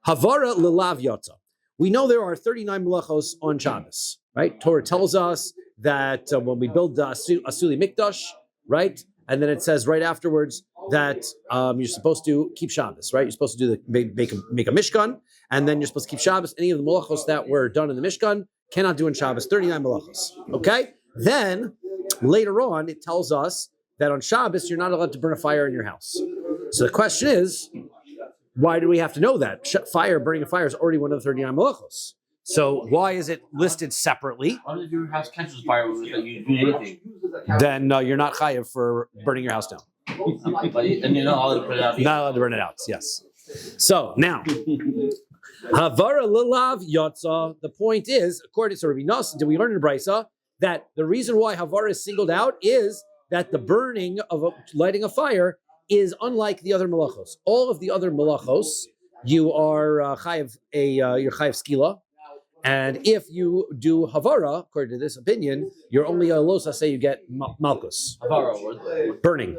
Speaker 1: Havara lelav yotza. We know there are 39 melachos on Shabbos, right? Torah tells us that when we build the Asuli Mikdash, right? And then it says right afterwards that you're supposed to keep Shabbos, right? You're supposed to do make a Mishkan, and then you're supposed to keep Shabbos. Any of the melachos that were done in the Mishkan cannot do in Shabbos, 39 melachos, okay? Then later on, it tells us that on Shabbos, you're not allowed to burn a fire in your house. So the question is, why do we have to know that? Burning a fire is already one of the 39 malachos. So why is it listed separately?
Speaker 2: Why did your house catches fire without you doing anything?
Speaker 1: Then you're not chayav for burning your house down.
Speaker 2: And you're not allowed to put it out.
Speaker 1: Not allowed to burn it out, yes. So now, Havara Lilav Yotza, the point is, according to Rabbi Nosson, did we learn in Brisa that the reason why Havara is singled out is that the burning of lighting a fire is unlike the other malachos. All of the other malachos, you are chayav you're chayav skila, and if you do havara, according to this opinion, you're only a losa. Say you get malchus.
Speaker 2: Havara,
Speaker 1: burning,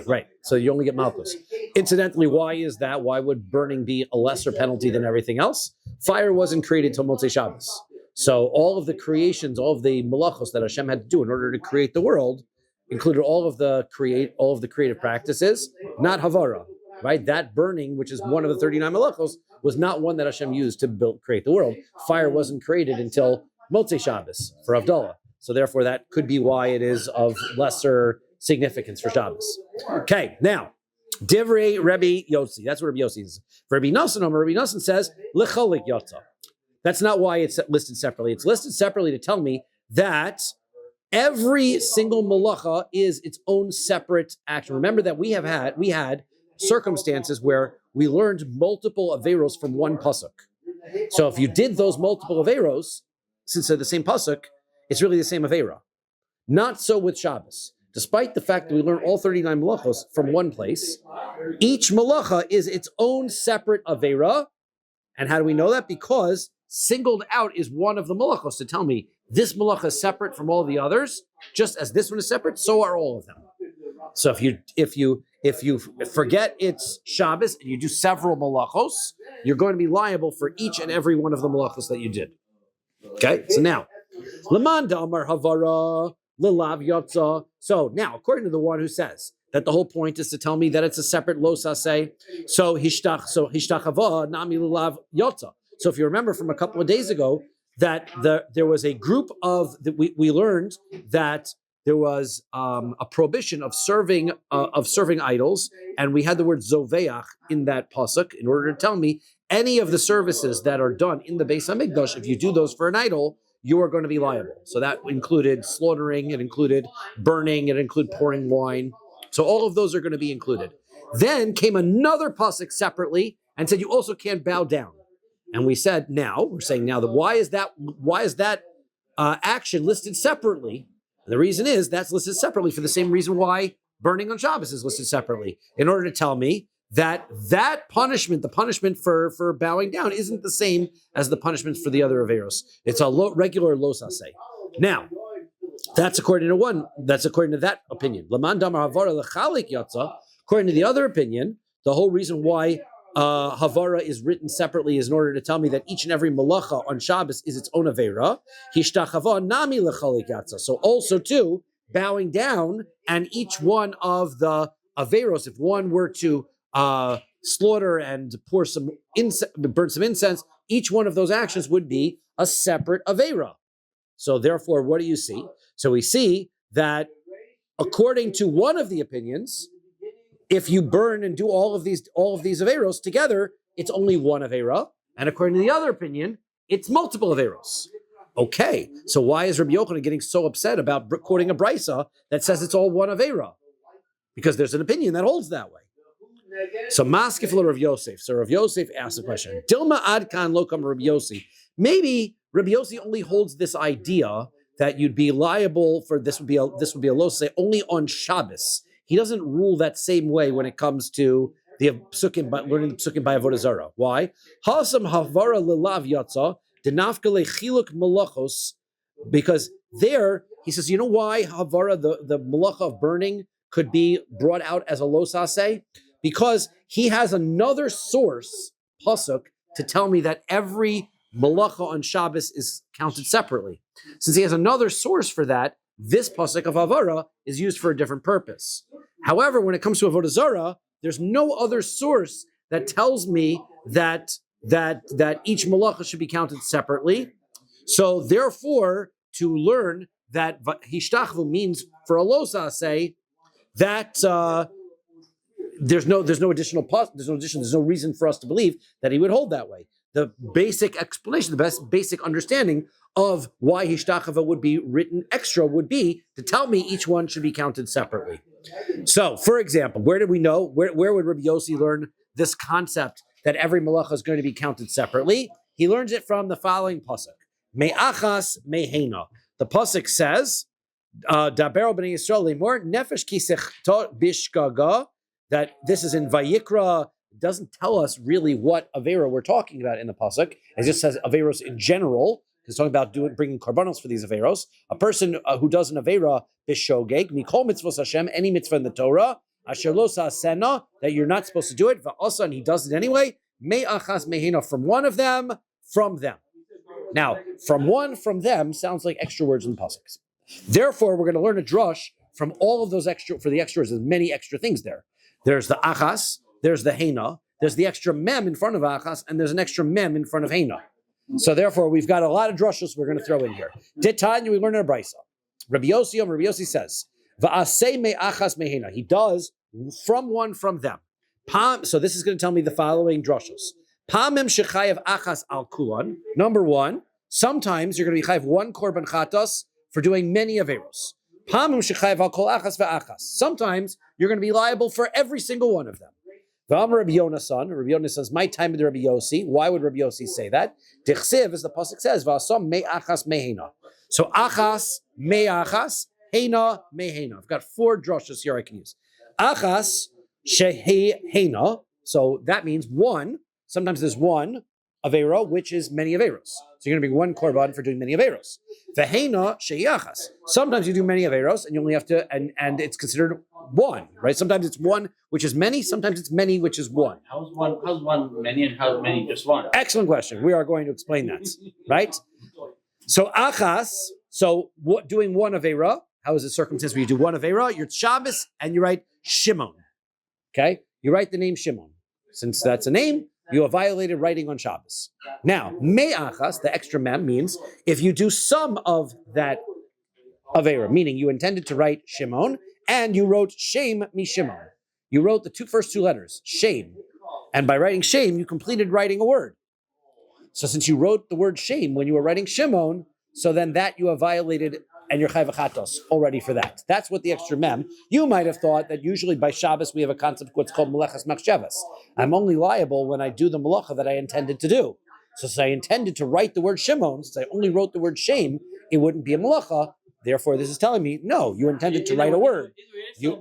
Speaker 1: right? So you only get malchus. Incidentally, why is that? Why would burning be a lesser penalty than everything else? Fire wasn't created till Motzei Shabbos, so all of the creations, all of the malachos that Hashem had to do in order to create the world, included all of the creative practices, not havara, right? That burning, which is one of the 39 malachos, was not one that Hashem used to create the world. Fire wasn't created until Motzei Shabbos for Havdalah. So therefore, that could be why it is of lesser significance for Shabbos. Okay, now, Divrei Rabbi Yossi. That's what Rabbi Yossi is. For Rabbi Nosson says, Lecholik Yotza. That's not why it's listed separately. It's listed separately to tell me that every single malacha is its own separate action. Remember that we had circumstances where we learned multiple averos from one pasuk. So if you did those multiple averos, since they're the same pasuk, it's really the same avera. Not so with Shabbos. Despite the fact that we learn all 39 malachos from one place, each malacha is its own separate avera. And how do we know that? Because singled out is one of the malachos to tell me this malacha is separate from all the others, just as this one is separate, so are all of them. So if you forget it's Shabbos and you do several malachos, you're going to be liable for each and every one of the malachos that you did. Okay, so now, Laman Damar Havara Lilav Yotza. So now, according to the one who says that the whole point is to tell me that it's a separate lo saseh, so hishtach hava nami lilav yotza. So if you remember from a couple of days ago, that there was a group we learned that there was a prohibition of serving idols, and we had the word zoveach in that pasuk in order to tell me any of the services that are done in the Beis Hamikdash, if you do those for an idol, you are going to be liable. So that included slaughtering, it included burning, it included pouring wine. So all of those are going to be included. Then came another pasuk separately and said you also can't bow down. And we're saying now that why is that action listed separately? And the reason is that's listed separately for the same reason why burning on Shabbos is listed separately, in order to tell me that punishment, the punishment for bowing down, isn't the same as the punishment for the other averos. It's a regular lo saseh. Now, that's according to that opinion. Laman damar havara lechalik yatza. According to the other opinion, the whole reason why Havara is written separately is in order to tell me that each and every malacha on Shabbos is its own avera. Hishtachava nami lechalik yatsa. So also too, bowing down, and each one of the averos, if one were to slaughter and burn some incense, each one of those actions would be a separate avera. So therefore, what do you see? So we see that according to one of the opinions, if you burn and do all of these averos together, it's only one avera. And according to the other opinion, it's multiple averos. Okay, so why is Rabbi Yochanan getting so upset about quoting a brisa that says it's all one avera? Because there's an opinion that holds that way. So Maskefla Rav Yosef. So Rav Yosef asked the question: Dilma adkan lokam Rav Yossi. Maybe Rabbi Yossi only holds this idea that you'd be liable for this would be a los only on Shabbos. He doesn't rule that same way when it comes to the psukim, learning the psukim by avodah zarah. Why? Hasam havara lelav yatza denafka lechiluk malachos, because there he says, you know why havara the malacha of burning could be brought out as a los aseh? Because he has another source pasuk to tell me that every malacha on Shabbos is counted separately. Since he has another source for that, this pasuk of havara is used for a different purpose. However, when it comes to avodah zarah, there's no other source that tells me that each malacha should be counted separately. So therefore, to learn that hishtachvu means for a los aseh, that there's no reason for us to believe that he would hold that way. The basic explanation, the basic understanding of why hishtachava would be written extra would be to tell me each one should be counted separately. So, for example, where did we know? Where would Rabbi Yossi learn this concept that every malacha is going to be counted separately? He learns it from the following pasuk: Me'achas mehena. The pasuk says, "Daber b'nei Yisrael lemor nefesh kisech bishkaga." That this is in Vayikra. It doesn't tell us really what avera we're talking about in the pasuk. It just says averos in general. It's talking about bringing korbanos for these averos. A person who does an avera bishogeg mikol mitzvos Hashem, any mitzvah in the Torah, asher lo sa'asena, that you're not supposed to do it, va'asa, and he does it anyway. Me'achas mehina, from one of them, from them. Now, from them sounds like extra words in the pasuk. Therefore, we're going to learn a drush from all of those extra. For the extras, there's many extra things there. There's the achas, there's the hena, there's the extra mem in front of achas, and there's an extra mem in front of hena. So therefore, we've got a lot of drushes we're going to throw in here. Ditanya, we learn in a brisa. Rabbi Yossi says, "Va'asei me'achas mehena." He does from one from them. So this is going to tell me the following drushes. Pamim shechayev achas al kulan. Number one, sometimes you're going to be chayev one korban chatas for doing many averos. Pamim shechayev al kol achas ve'achas. Sometimes you're going to be liable for every single one of them. V'am Rabbi Yonasan says, my time with Rabbi Yossi. Why would Rabbi Yossi say that? Dichsiv, as the pasuk says, v'asam me'achas mehena. So achas me'achas, hena mehena. I've got 4 drushes here I can use. Achas shehena. So that means one. Sometimes there's one avera, which is many averos. So you're going to be one korban for doing many averos. V'hena sheyachas. Sometimes you do many averos, and you only have to, and it's considered one, right? Sometimes it's one, which is many. Sometimes it's many, which is one.
Speaker 2: How's one many and how's many just one?
Speaker 1: Excellent question. We are going to explain that, right? So achas. So what? Doing one avera. How is the circumstance where you do one avera? You're Shabbos and you write Shimon. Okay, you write the name Shimon. Since that's a name, you have violated writing on Shabbos. Now, me'achas, the extra mem, means if you do some of that avera, meaning you intended to write Shimon, and you wrote Shem Mishimon. You wrote the first two letters, Shem. And by writing Shem, you completed writing a word. So since you wrote the word Shem when you were writing Shimon, so then that you have violated, and you're chayv chatos already for that. That's what the extra mem. You might have thought that usually by Shabbos we have a concept of what's called melechas machshavas. I'm only liable when I do the melacha that I intended to do. So since I intended to write the word Shimon, since I only wrote the word Shem, it wouldn't be a melacha. Therefore, this is telling me, no, you intended to write a word. No,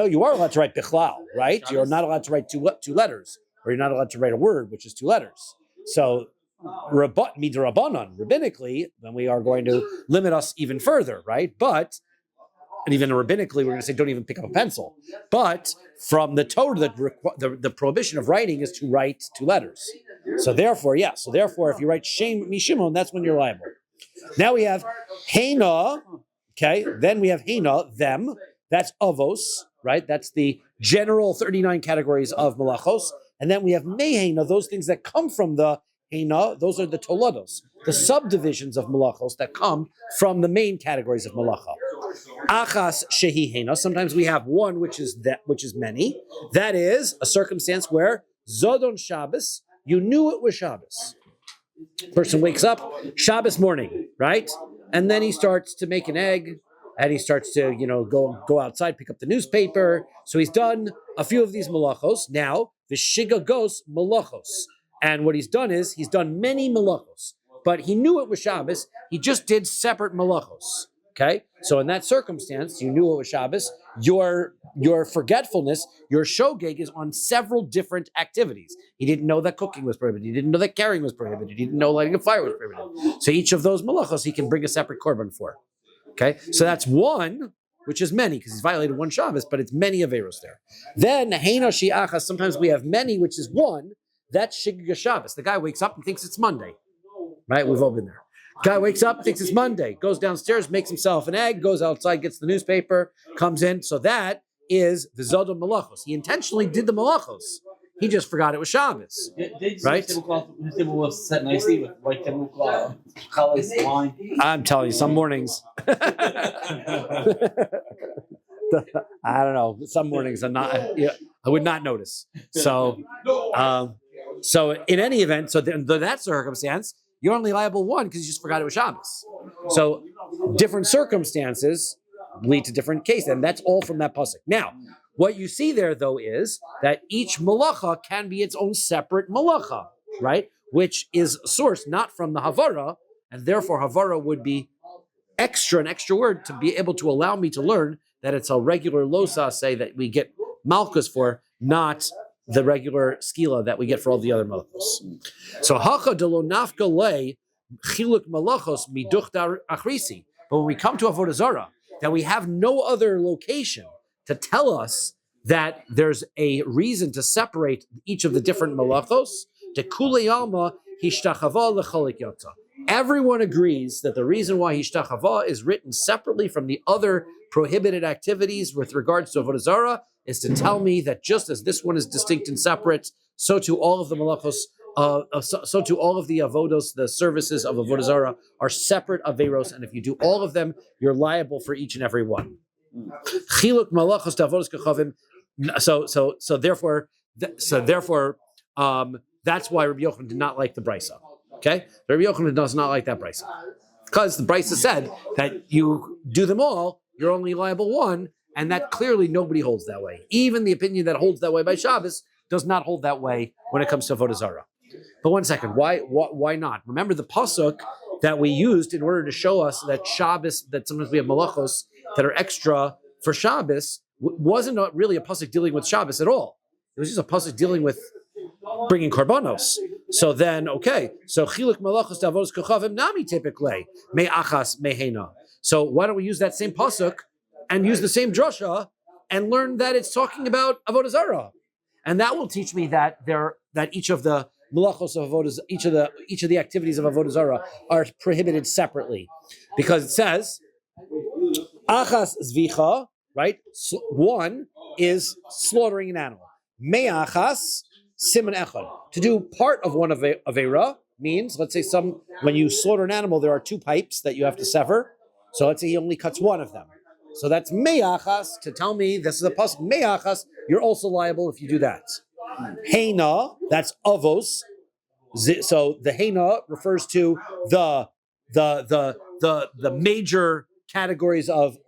Speaker 1: you are allowed to write bichlal, right? You're not allowed to write two letters, or you're not allowed to write a word, which is 2 letters. So, midrabanan, rabbinically, then we are going to limit us even further, right? But and even rabbinically, we're going to say don't even pick up a pencil. But from the Torah, the prohibition of writing is to write 2 letters. So therefore, if you write Shem Mishimon, that's when you're liable. Now we have Heina, okay? Then we have Heina, them. That's avos, right? That's the general 39 categories of malachos. And then we have Meheina, those things that come from the Heina, those are the tolados, the subdivisions of malachos that come from the main categories of malacha. Achas shehi Heina, sometimes we have one which is many. That is a circumstance where Zodon Shabbos, you knew it was Shabbos. Person wakes up Shabbos morning, right? And then he starts to make an egg, and he starts to, go outside, pick up the newspaper. So he's done a few of these malachos. Now, the shiga goes malachos. And what he's done is, he's done many malachos. But he knew it was Shabbos. He just did separate malachos. Okay? So in that circumstance, you knew it was Shabbos. Your forgetfulness, your shogeg is on several different activities. He didn't know that cooking was prohibited. He didn't know that carrying was prohibited. He didn't know lighting a fire was prohibited. So each of those malachos, he can bring a separate korban for. Okay, so that's one, which is many, because he's violated one Shabbos, but it's many averos there. Then, Heina Shi'achas, sometimes we have many, which is one, that's Shigga Shabbos. The guy wakes up and thinks it's Monday, right? We've all been there. Guy wakes up, thinks it's Monday, goes downstairs, makes himself an egg, goes outside, gets the newspaper, comes in. So that is the Zodon Malachos. He intentionally did the Malachos. He just forgot it was Shabbos, right?
Speaker 2: His table was set nicely with white tablecloth, challis, wine.
Speaker 1: I'm telling you, some mornings. I don't know. Some mornings I would not notice. So in any event, so in that circumstance, you're only liable one because you just forgot it was Shabbos. So different circumstances lead to different cases, and that's all from that pasuk. Now, what you see there, though, is that each malacha can be its own separate malacha, right? Which is sourced not from the havara, and therefore havara would be an extra word to be able to allow me to learn that it's a regular losa, say that we get malchus for, not the regular skila that we get for all the other malchus. So hacha de lo nafka le chiluk malachos miduch achrisi. But when we come to avodah zarah, that we have no other location to tell us that there's a reason to separate each of the different malachos. De kule alma hishtachava lecholik yotza. Everyone agrees that the reason why hishtachava is written separately from the other prohibited activities with regards to avodah zarah is to tell me that just as this one is distinct and separate, so to all of the malachos, so to all of the avodos, the services of avodah zarah are separate averos, and if you do all of them, you're liable for each and every one. Chiluk malachos to avodos kechavim. So therefore, that's why Rabbi Yochanan did not like the brisa. Okay, Rabbi Yochanan does not like that brisa because the brisa said that you do them all, you're only liable one, and that clearly nobody holds that way. Even the opinion that holds that way by Shabbos does not hold that way when it comes to avodah zarah. But one second, why not? Remember the pasuk that we used in order to show us that Shabbos, that sometimes we have malachos that are extra for Shabbos, wasn't really a pasuk dealing with Shabbos at all. It was just a pasuk dealing with bringing korbanos. So then, okay, so chiluk malachos davos kochavim nami typically me'achas mehena. So why don't we use that same pasuk and use the same drasha and learn that it's talking about avodah zarah, and that will teach me that each of the malachos of avodah, each of the activities of avodah zarah are prohibited separately, because it says achas zvicha, right? One is slaughtering an animal. Me'achas siman echad. To do part of one of avera means, let's say when you slaughter an animal, there are 2 pipes that you have to sever. So let's say he only cuts one of them. So that's me'achas, to tell me this is a pasuk me'achas, you're also liable if you do that. Heina, that's avos. So the heina refers to the major categories of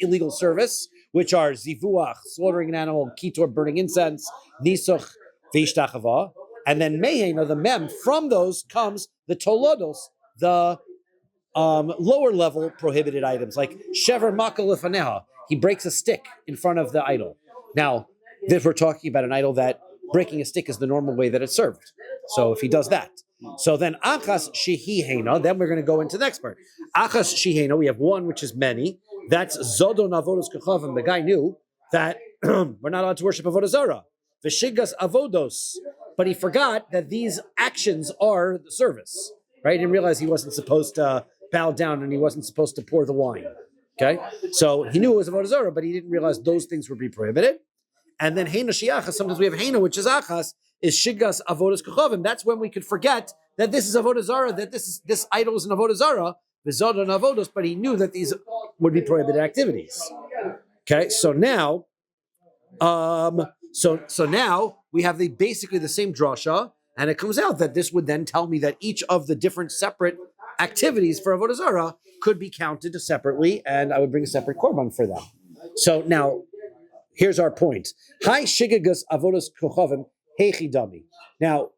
Speaker 1: illegal service, which are zivuach, slaughtering an animal, kitor, burning incense, nisuch, veishtachava, and then meheina, the mem. From those comes the tolodos, the lower level prohibited items, like shever makal lefaneha. He breaks a stick in front of the idol. Now, if we're talking about an idol that breaking a stick is the normal way that it's served, so if he does that, So then achas shehihena. Then we're going to go into the next part. Achas shehena. We have one which is many. That's zodon avodos kechavim. The guy knew that we're not allowed to worship avodah zarah. Veshigas avodos. But he forgot that these actions are the service. Right? He didn't realize he wasn't supposed to bow down and he wasn't supposed to pour the wine. Okay? So he knew it was avodah zarah, but he didn't realize those things would be prohibited. And then Heina Shiachas, sometimes we have Heina, which is Achas, is Shigas Avodas Kechavim. That's when we could forget that this is Avodah Zarah, that this idol is an Avodah Zarah, V'zodon Avodos, but he knew that these would be prohibited activities. Okay, so now, so now we have basically the same drasha, and it comes out that this would then tell me that each of the different separate activities for Avodah Zarah could be counted separately, and I would bring a separate korban for them. So now, here's our point. Hi shigagus avodas kochavim heichidami. Now,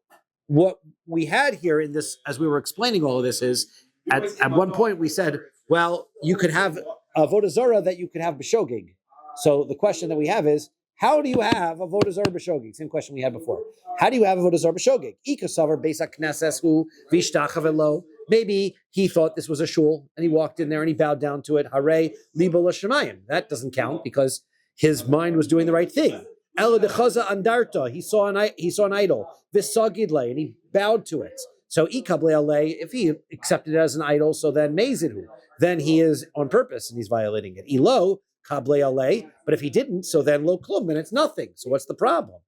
Speaker 1: what we had here in this, as we were explaining all of this, is at one point we said, well, you could have avodah zarah that you could have b'shogeg. So the question that we have is, how do you have avodah zarah b'shogeg? Same question we had before. How do you have avodah zarah b'shogeg? Ikasavar beisa knesses hu v'ishtachav. Maybe he thought this was a shul and he walked in there and he bowed down to it. Hare libo l'shemayim. That doesn't count because his mind was doing the right thing. Ela dechaza andarta. He saw an idol. Visagidle, and he bowed to it. So ikable, if he accepted it as an idol, so then mezidhu. Then he is on purpose and he's violating it. Ilo kable, but if he didn't, so then lo klum, and it's nothing. So what's the problem?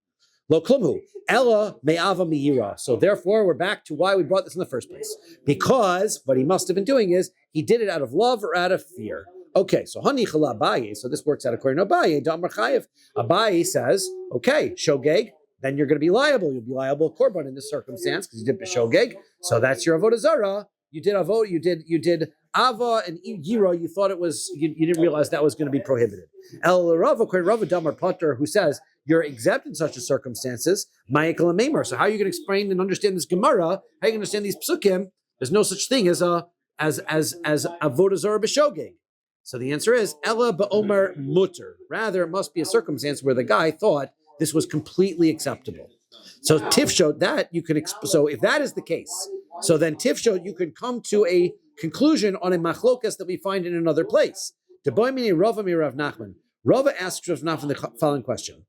Speaker 1: Lo klumhu. Ella me'ava miyira. So therefore, we're back to why we brought this in the first place. Because what he must have been doing is he did it out of love or out of fear. Okay, so Hanichala Abaye, so this works out according to Abaye. Damar Chayev. Abaye says, okay, shogeg, then you're going to be liable. You'll be liable korban in this circumstance because you did b'shogeg. So that's your avodah zarah. You did ava and yira. You thought it was. You didn't realize that was going to be prohibited. El Rav, according to Rav Damar Potter, who says you're exempt in such circumstances. Ma'ikal and Maimer. So how are you going to explain and understand this Gemara? How are you going to understand these psukim? There's no such thing as avodah zarah b'shogeg. So the answer is Ella ba'omer mutter. Rather, it must be a circumstance where the guy thought this was completely acceptable. So Tifshot, that you can. So if that is the case, so then Tifshot, you can come to a conclusion on a machlokas that we find in another place. Deboimini Rava mi Rav Nachman. Rava asks Rav Nachman the following question: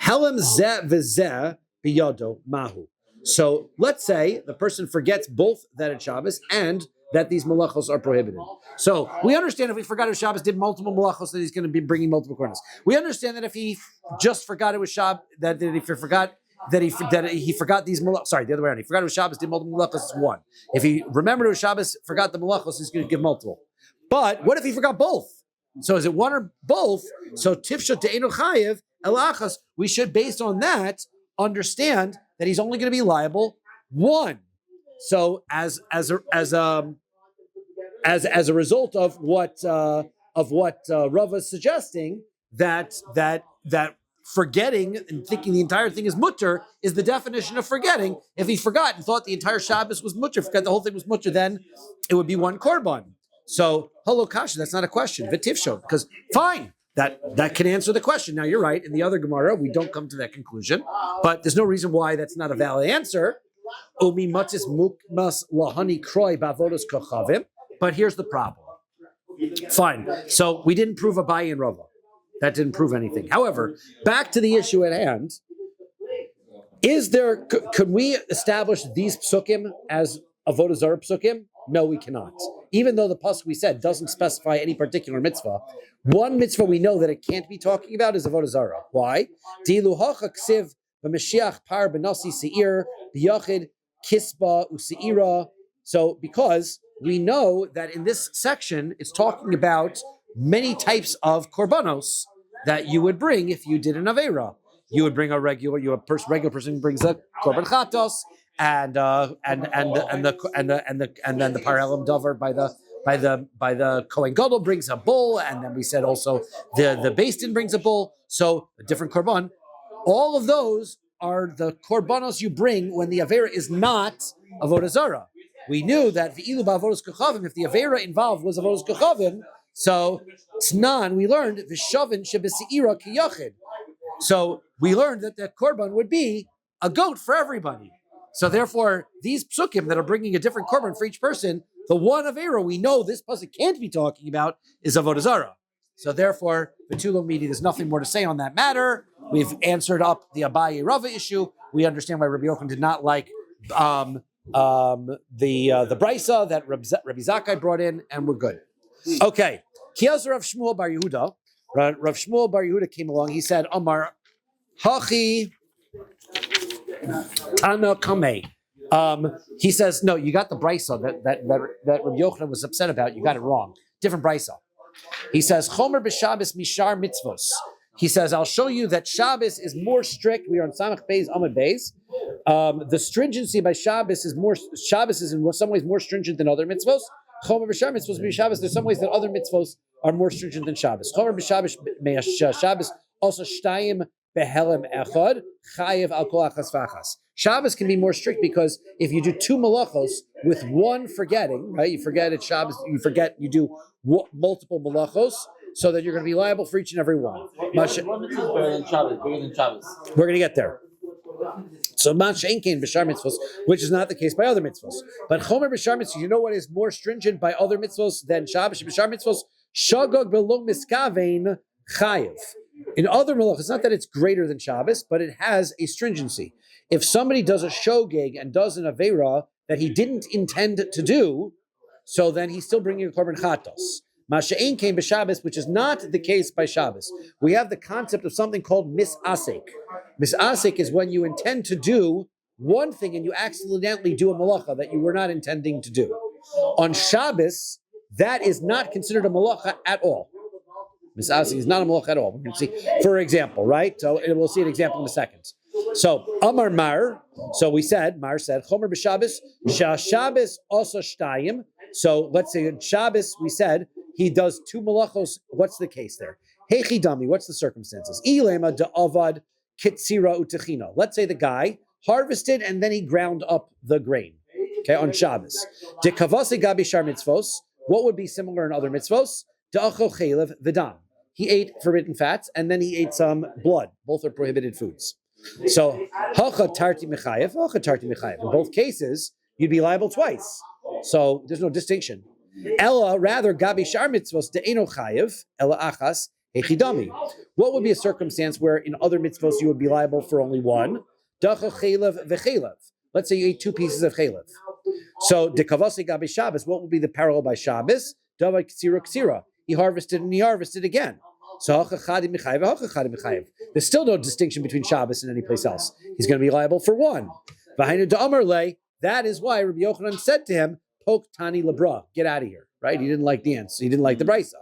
Speaker 1: Helem zeh v'zeh biyado mahu. So let's say the person forgets both that it's Shabbos and that these malachos are prohibited. So we understand if he forgot it was Shabbos, did multiple malachos, that he's going to be bringing multiple korbanos. We understand that if he just forgot it was Shabbos, that if he forgot these malachos, sorry, the other way around, he forgot it was Shabbos, did multiple malachos, it's one. If he remembered it was Shabbos, forgot the malachos, he's going to give multiple. But what if he forgot both? So is it one or both? So tifsha te'enu chayev elachas, we should, based on that, understand that he's only going to be liable one. So as a result of what Rava is suggesting, that forgetting and thinking the entire thing is mutter is the definition of forgetting. If he forgot and thought the entire Shabbos was mutter, forgot the whole thing was mutter, then it would be one korban. So hello kasha, that's not a question. V'tifsho, because fine. That can answer the question. Now you're right. In the other Gemara, we don't come to that conclusion, but there's no reason why that's not a valid answer. But here's the problem. Fine. So we didn't prove Abaye and Rava. That didn't prove anything. However, back to the issue at hand. Could we establish these psukim as avodah zarah psukim? No, we cannot. Even though the pasuk we said doesn't specify any particular mitzvah, one mitzvah we know that it can't be talking about is avodah zarah. Why? Dilu hacha ksiv b'mashiach par b'nasi seir b'yachid kisba useira. So because we know that in this section it's talking about many types of korbanos that you would bring if you did an avera. You would bring regular person brings a korban chatos. And then the parallel dover by the Kohen Gadol brings a bull, and then we said also the Beis Din brings a bull. So a different korban. All of those are the korbanos you bring when the avera is not avodah zarah. We knew that the ilu ba'avodos kechavim, if the avera involved was avodos kechavim, so Tznan, we learned v'shavin shebeseira kiyachid. So we learned that the korban would be a goat for everybody. So therefore, these psukim that are bringing a different korban for each person, the one avera we know this pasuk can't be talking about is avodah zarah. So therefore, V'tulo Midi, there's nothing more to say on that matter. We've answered up the Abaye Rava issue. We understand why Rabbi Yochanan did not like the brisa that Rabbi Zakkai brought in, and we're good. Okay. Kiaz Rav Shmuel Bar Yehuda. Rav Shmuel Bar Yehuda came along. He said, Amar Hachi Tana Kameh. He says, no, you got the brisa that Rabbi Yochanan was upset about. You got it wrong. Different brisa. He says, Chomer b'Shabbos mishar mitzvos. He says, I'll show you that Shabbos is more strict. We are on Samach Beis, Amud Beis. The stringency by Shabbos is in some ways more stringent than other mitzvos. Chomer b'Shar mitzvos b'Shabbos. There's some ways that other mitzvos are more stringent than Shabbos. Chomer b'Shabbos Shabbos also shtayim behelem echad chayev al kol achas v'achas. Shabbos can be more strict because if you do two malachos with one forgetting, right? You forget it's Shabbos, you do multiple malachos, so that you're going to be liable for each and every one.
Speaker 2: One mitzvah is bigger than Shabbos.
Speaker 1: We're going to get there. So Mash Enkein b'Shar mitzvos, which is not the case by other mitzvos. But Chomer b'Shar mitzvos, you know what is more stringent by other mitzvos than Shabbos b'Shar mitzvos? Shagog b'lo miskavein chayev. In other malachos, it's not that it's greater than Shabbos, but it has a stringency. If somebody does a shogeg and does an avera that he didn't intend to do, so then he's still bringing a korban chatos. Masha'ein came b'Shabbos, which is not the case by Shabbos. We have the concept of something called misasek. Misasek is when you intend to do one thing and you accidentally do a malacha that you were not intending to do. On Shabbos, that is not considered a malacha at all. Misasek is not a malacha at all. We can see, for example, right? So we'll see an example in a second. So Amar Mar. So we said Mar said Chomer b'Shabbos. Shabbos also shtayim. So let's say in Shabbos we said he does two malachos. What's the case there? Hechi dami. What's the circumstances? Ilema da'avad kitzira utechina. Let's say the guy harvested and then he ground up the grain. Okay, on Shabbos. De kavase gabi shar mitzvos. What would be similar in other mitzvos? Da'achol chelev v'dam. He ate forbidden fats and then he ate some blood. Both are prohibited foods. So hacha tarti mechayev, hacha tarti mechayev. In both cases, you'd be liable twice. So there's no distinction. Ella, rather, gabi shar mitzvos de'eno chayev, ella achas hechidami. What would be a circumstance where in other mitzvos you would be liable for only one? Dacha chelev v'chelev. Let's say you ate two pieces of chelev. So dekavase gabi Shabbos, what would be the parallel by Shabbos? Dava ksira ksira. He harvested and he harvested again. So there's still no distinction between Shabbos and any place else. He's going to be liable for one. That is why Rabbi Yochanan said to him, Pok Tani Lebra, get out of here. Right? He didn't like the answer. He didn't like the brisa.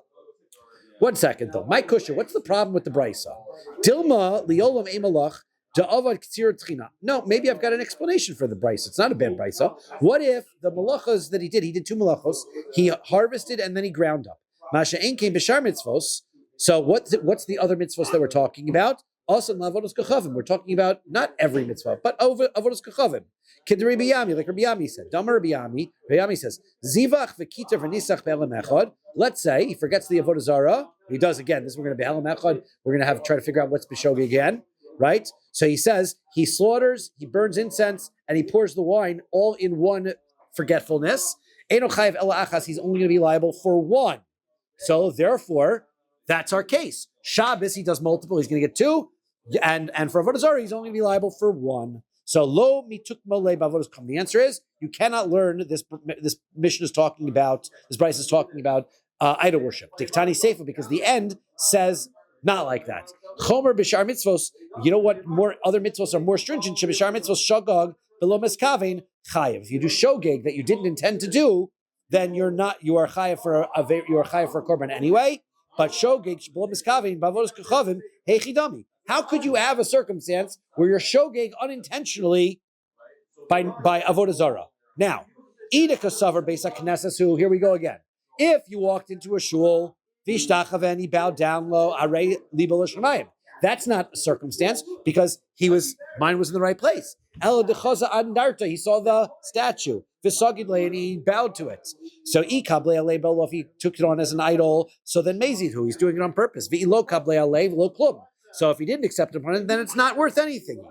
Speaker 1: 1 second though. My kusha, what's the problem with the brisa? Dilma liolam emalach da'avad ktsir tchina. No, maybe I've got an explanation for the brisa. It's not a bad brisa. What if the malachas that he did two malachos, he harvested and then he ground up. Masha ein came b'shar mitzvos. So what's the other mitzvahs that we're talking about? Also, avodos kachavim. We're talking about not every mitzvah, but avodos kachavim. Kid Rabbi Yami, like Rabbi Yami said. Damar Rabbi Yami says, Zivach v'kiter v'nisach be'elam echad. Let's say he forgets the avodah zarah. He does again. This we're going to be be'elam echad. We're going to try to figure out what's b'shogi again, right? So he says he slaughters, he burns incense, and he pours the wine all in one forgetfulness. Eino chayev ela achas. He's only going to be liable for one. So therefore, that's our case. Shabbos, he does multiple. He's going to get two. And for avodah zarah, he's only going to be liable for one. So lo mituk mole bavodas kam. The answer is you cannot learn this. This mission is talking about. This Bryce is talking about idol worship. Diktani seifa, because the end says not like that. Chomer b'shar mitzvos. You know what? More other mitzvos are more stringent. B'shar mitzvos shagog below meskavein chayev. If you do shogeg that you didn't intend to do, then you are chayev for a korban anyway. But shogeg below meskavein bavodas kachavim hechidami. How could you have a circumstance where you're shogeg unintentionally by avodah zarah? Now, Ida kasavar beis haknesses. Here we go again. If you walked into a shul, vishtachave, and he bowed down low, arei libo l'shamayim. That's not a circumstance because mine was in the right place. Ela dechaza andarta. He saw the statue. Visagidle, and he bowed to it. So ikable alei belo, if he took it on as an idol, so then mezidhu, he's doing it on purpose. V'ilo kable alei lo klum. So if he didn't accept it upon it, then it's not worth anything.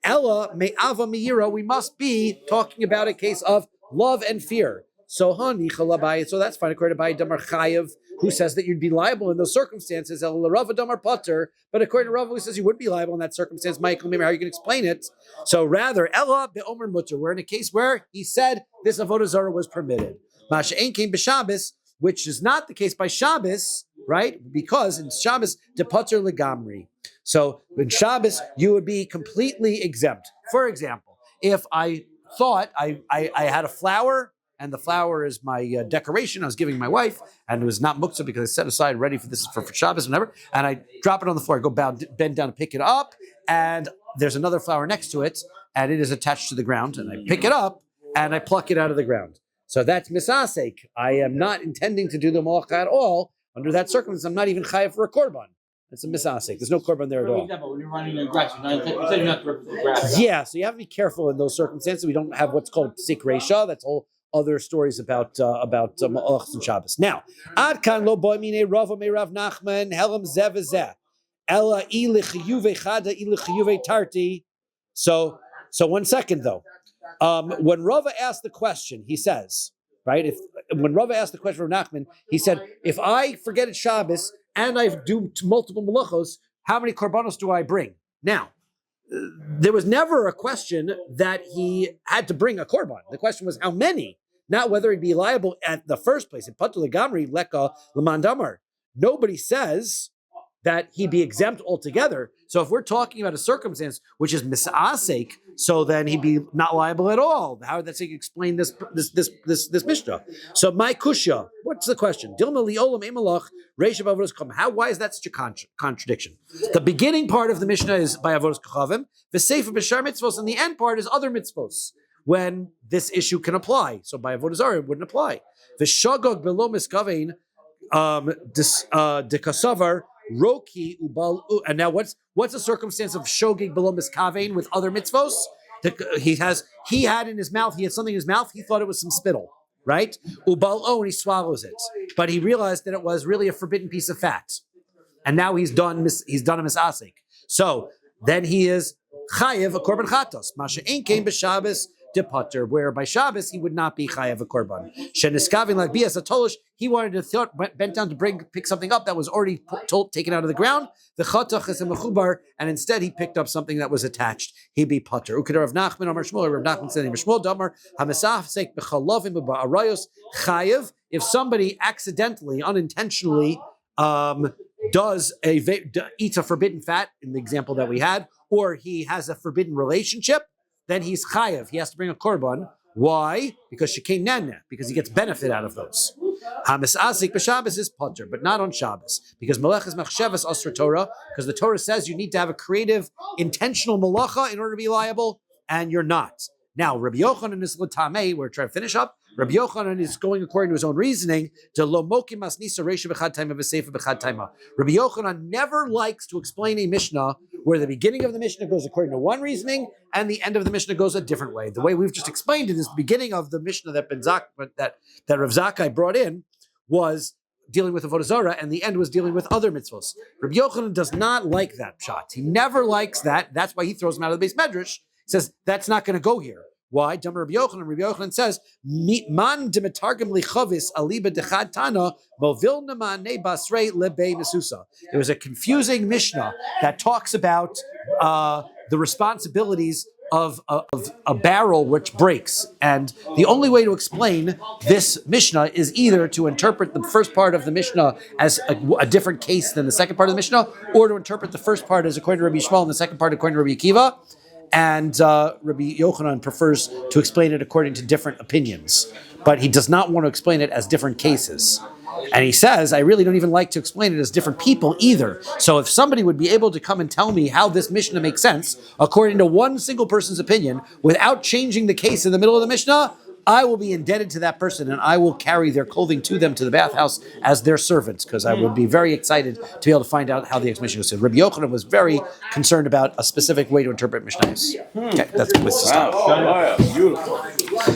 Speaker 1: Ella me'ava me'ira, we must be talking about a case of love and fear. So that's fine according to Bai Damar Chayev, who says that you'd be liable in those circumstances. El Rava Damar Potter, but according to Rava, who says you would be liable in that circumstance. Michael, maybe how you can explain it. So rather, Ella be'omer mutter, we're in a case where he said this avodah zarah was permitted. Masha ein came b'Shabbos, which is not the case by Shabbos, right? Because in Shabbos, de potter legamri. So in Shabbos, you would be completely exempt. For example, if I thought I had a flower, and the flower is my decoration I was giving my wife, and it was not muktzah because I set aside ready for this for Shabbos, whatever, and I drop it on the floor, I go bend down to pick it up, and there's another flower next to it, and it is attached to the ground, and I pick it up, and I pluck it out of the ground. So that's misasek. I am not intending to do the malacha at all. Under that circumstance, I'm not even chayav for a korban. It's a misasek. There's no korban there at all.
Speaker 2: For example, when you're running in grass, you said you're not to rip the grass.
Speaker 1: Yeah, so you have to be careful in those circumstances. We don't have what's called sik reisha. That's all other stories about malachos and Shabbos. Now, ad kan lo boimine rava me Rav Nachman helam zeh v'zeh ela ilich yuve chada ilich yuve tarti. So 1 second though. When Rava asked the question, he says, right? When Rava asked the question from Nachman, he said, if I forget it's Shabbos and I do multiple malachos, how many korbanos do I bring? Now, there was never a question that he had to bring a korban. The question was how many, not whether he'd be liable at the first place. In Patul Gamri Leka Lamandamar, nobody says that he'd be exempt altogether. So if we're talking about a circumstance which is misasek, so then he'd be not liable at all. How would that say explain this Mishnah? So my kushya, what's the question? Why is that such a contradiction? The beginning part of the Mishnah is by avodas kachavim, the sefer b'shar mitzvos, and the end part is other mitzvos, when this issue can apply. So by avodah zarah it wouldn't apply. The shagog below miskavein dekasavar roki ubal. And now what's a circumstance of shogig below miskavein with other mitzvos? He had in his mouth, he had something in his mouth, he thought it was some spittle, right? Ubal and he swallows it. But he realized that it was really a forbidden piece of fat. And now he's done a misasik. So then he is chayev a korban chatos. Masha ein came b'Shabbos de potter, where by Shabbos he would not be chayev a korban. Sheniskavin like bias atolish, he wanted to bent down to pick something up that was already taken out of the ground. The chatach is a mechubar, and instead he picked up something that was attached. He'd be potter. Ukeder Rav Nachman Amar Shmuel. Rav Nachman said, "Shmuel Damar Hamasafsek b'chalavim b'arayos chayev." If somebody accidentally, unintentionally, eats a forbidden fat, in the example that we had, or he has a forbidden relationship, then he's chayev. He has to bring a korban. Why? Because shekei nene, because he gets benefit out of those. Hamisasik b'Shabbos is potter, but not on Shabbos, because meleches machshavas asra Torah, because the Torah says you need to have a creative, intentional melacha in order to be liable, and you're not. Now, Rabbi Yochanan is l'tamei. We're trying to finish up. Rabbi Yochanan is going according to his own reasoning to lo mokim masnisa reisha b'chad taima v'seifa b'chad taima. Rabbi Yochanan never likes to explain a Mishnah where the beginning of the Mishnah goes according to one reasoning and the end of the Mishnah goes a different way. The way we've just explained it is the beginning of the Mishnah that Rav Zakkai brought in was dealing with avodah zarah, and the end was dealing with other mitzvos. Rabbi Yochanan does not like that pshat. He never likes that. That's why he throws him out of the base medrash. He says that's not going to go here. Why? Rabbi Yochanan says, "Man demetargem lichavis aliba dechad tana movil namane basrei lebei mesusa." There was a confusing Mishnah that talks about the responsibilities of a barrel which breaks, and the only way to explain this Mishnah is either to interpret the first part of the Mishnah as a different case than the second part of the Mishnah, or to interpret the first part as according to Rabbi Yishmael and the second part according to Rabbi Akiva. And Rabbi Yochanan prefers to explain it according to different opinions, but he does not want to explain it as different cases. And he says, I really don't even like to explain it as different people either. So if somebody would be able to come and tell me how this Mishnah makes sense, according to one single person's opinion, without changing the case in the middle of the Mishnah, I will be indebted to that person, and I will carry their clothing to them to the bathhouse as their servants, because I would be very excited to be able to find out how the explanation was said. Rabbi Yochanan was very concerned about a specific way to interpret Mishnahs. Okay, that's the stop.
Speaker 4: Wow. Beautiful.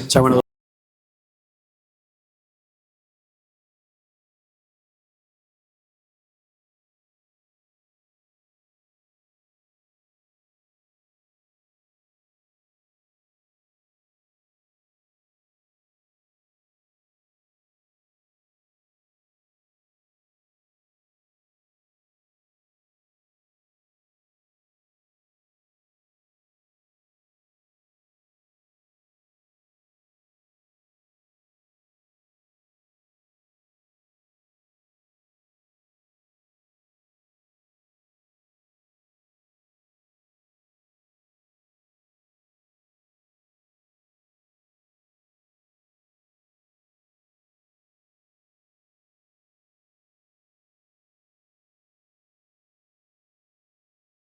Speaker 1: So I want to